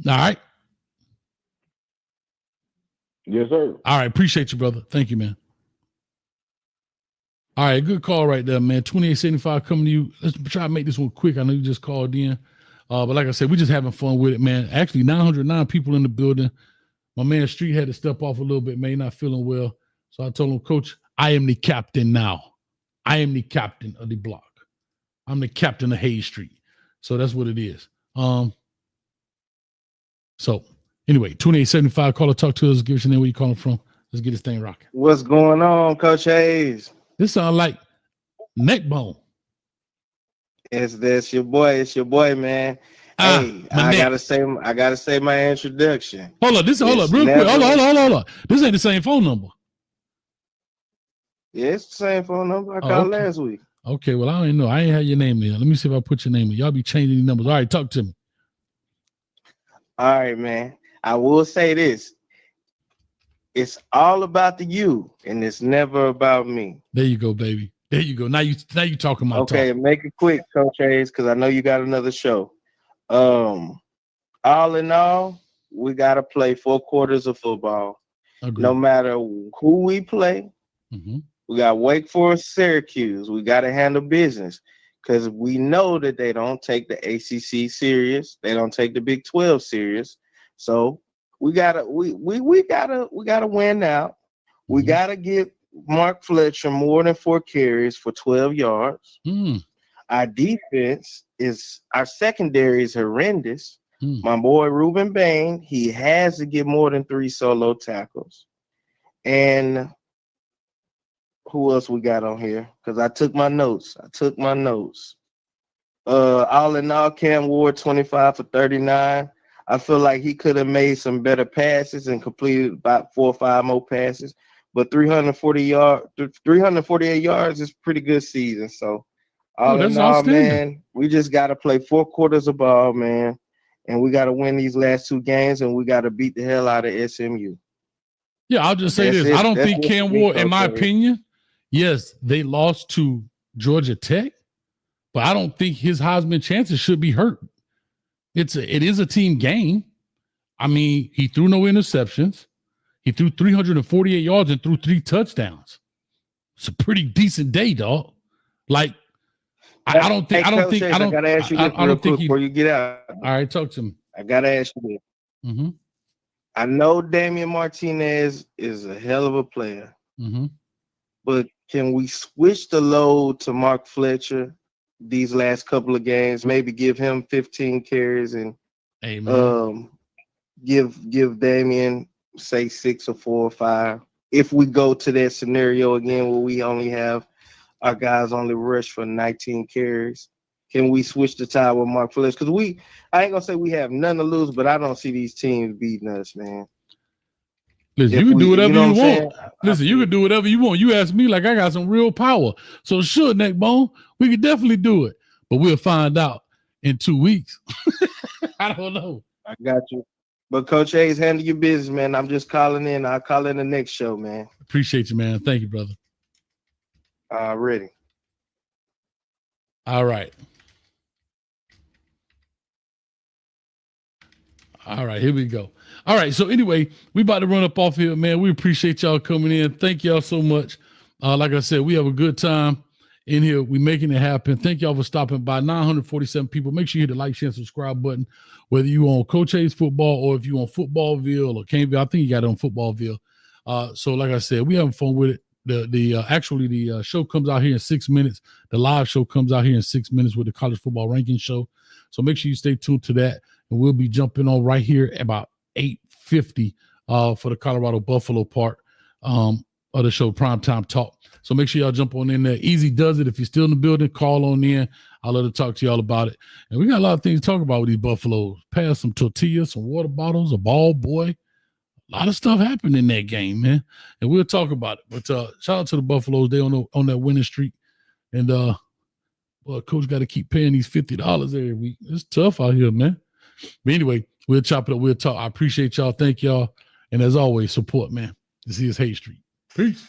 S4: All right.
S9: Yes, sir.
S4: All right. Appreciate you, brother. Thank you, man. All right. Good call right there, man. 2875 coming to you. Let's try to make this one quick. I know you just called in. But like I said, we're just having fun with it, man. Actually, 909 people in the building. My man Street had to step off a little bit, man. Not feeling well. So I told him, Coach, I am the captain now. I am the captain of the block. I'm the captain of Hayes Street. So that's what it is. So anyway, 2875, call or talk to us. Give us your name, where you calling from. Let's get this thing rocking.
S10: What's going on, Coach Hayes?
S4: This sounds like neck bone.
S10: It's your boy. It's your boy, man. Hey, I gotta say my introduction.
S4: Hold up, real quick. Hold up. This ain't the same phone number.
S10: Yeah, it's the same phone number I called last week.
S4: Okay, well, I don't even know. I ain't have your name in. Let me see if I put your name in. Y'all be changing these numbers. All right, talk to me.
S10: All right, man. I will say this. It's all about the you, and it's never about me.
S4: There you go, baby. There you go. Now you talking my talk.
S10: Okay, make it quick, Coach Hayes, because I know you got another show. All in all, we gotta play 4 quarters of football.
S4: Agreed.
S10: No matter who we play.
S4: Mm-hmm.
S10: We got Wake Forest, Syracuse. We got to handle business because we know that they don't take the ACC serious. They don't take the Big 12 serious. So we gotta win now. We gotta give Mark Fletcher more than 4 carries for 12 yards. Our defense our secondary is horrendous. My boy Ruben Bain, he has to get more than 3 solo tackles. And who else we got on here? Because I took my notes. All in all, Cam Ward 25 for 39. I feel like he could have made some better passes and completed about 4 or 5 more passes. But 348 yards is pretty good season. So all in all, man, we just got to play 4 quarters of ball, man. And we got to win these last 2 games, and we got to beat the hell out of SMU.
S4: Yeah, I'll just say this. I don't think Cam Ward, in my opinion, yes, they lost to Georgia Tech, but I don't think his Heisman chances should be hurt. It is a team game. I mean, he threw no interceptions. He threw 348 yards and threw 3 touchdowns. It's a pretty decent day, dog. Like, I don't think.
S10: I gotta ask you this real quick before you get out.
S4: All right, talk to me.
S10: I gotta ask you this.
S4: Mm-hmm.
S10: I know Damian Martinez is a hell of a player, but can we switch the load to Mark Fletcher these last couple of games? Maybe give him 15 carries and give Damian say 6 or 4 or 5. If we go to that scenario again where we only have our guys only rush for 19 carries, can we switch the tide with Mark Fletcher? Because I ain't gonna say we have none to lose, but I don't see these teams beating us, man.
S4: Listen, you can do whatever you want. Listen, you can do whatever you want. You ask me like I got some real power. So sure, Neckbone, we can definitely do it. But we'll find out in 2 weeks. I don't know.
S10: I got you. But Coach Hayes, handle your business, man. I'm just calling in. I'll call in the next show, man.
S4: Appreciate you, man. Thank you, brother.
S10: Ready.
S4: All right. All right, here we go. All right, so anyway, we about to run up off here, man. We appreciate y'all coming in. Thank y'all so much. Like I said, we have a good time in here. We making it happen. Thank y'all for stopping by. 947 people. Make sure you hit the like, share, subscribe button, whether you on Coach Hayes Football or if you on Footballville or Caneville. I think you got it on Footballville. So like I said, we having fun with it. The show comes out here in 6 minutes. The live show comes out here in 6 minutes with the college football ranking show. So make sure you stay tuned to that. And we'll be jumping on right here at about 8:50 for the Colorado Buffalo part of the show, Primetime Talk. So make sure y'all jump on in there. Easy does it. If you're still in the building, call on in. I'll let her talk to y'all about it. And we got a lot of things to talk about with these Buffaloes. Pass some tortillas, some water bottles, a ball boy. A lot of stuff happened in that game, man. And we'll talk about it. But shout out to the Buffaloes. They on that winning streak. And well, coach got to keep paying these $50 every week. It's tough out here, man. But anyway, we'll chop it up. We'll talk. I appreciate y'all. Thank y'all. And as always, support, man. This is Hayes Street. Peace.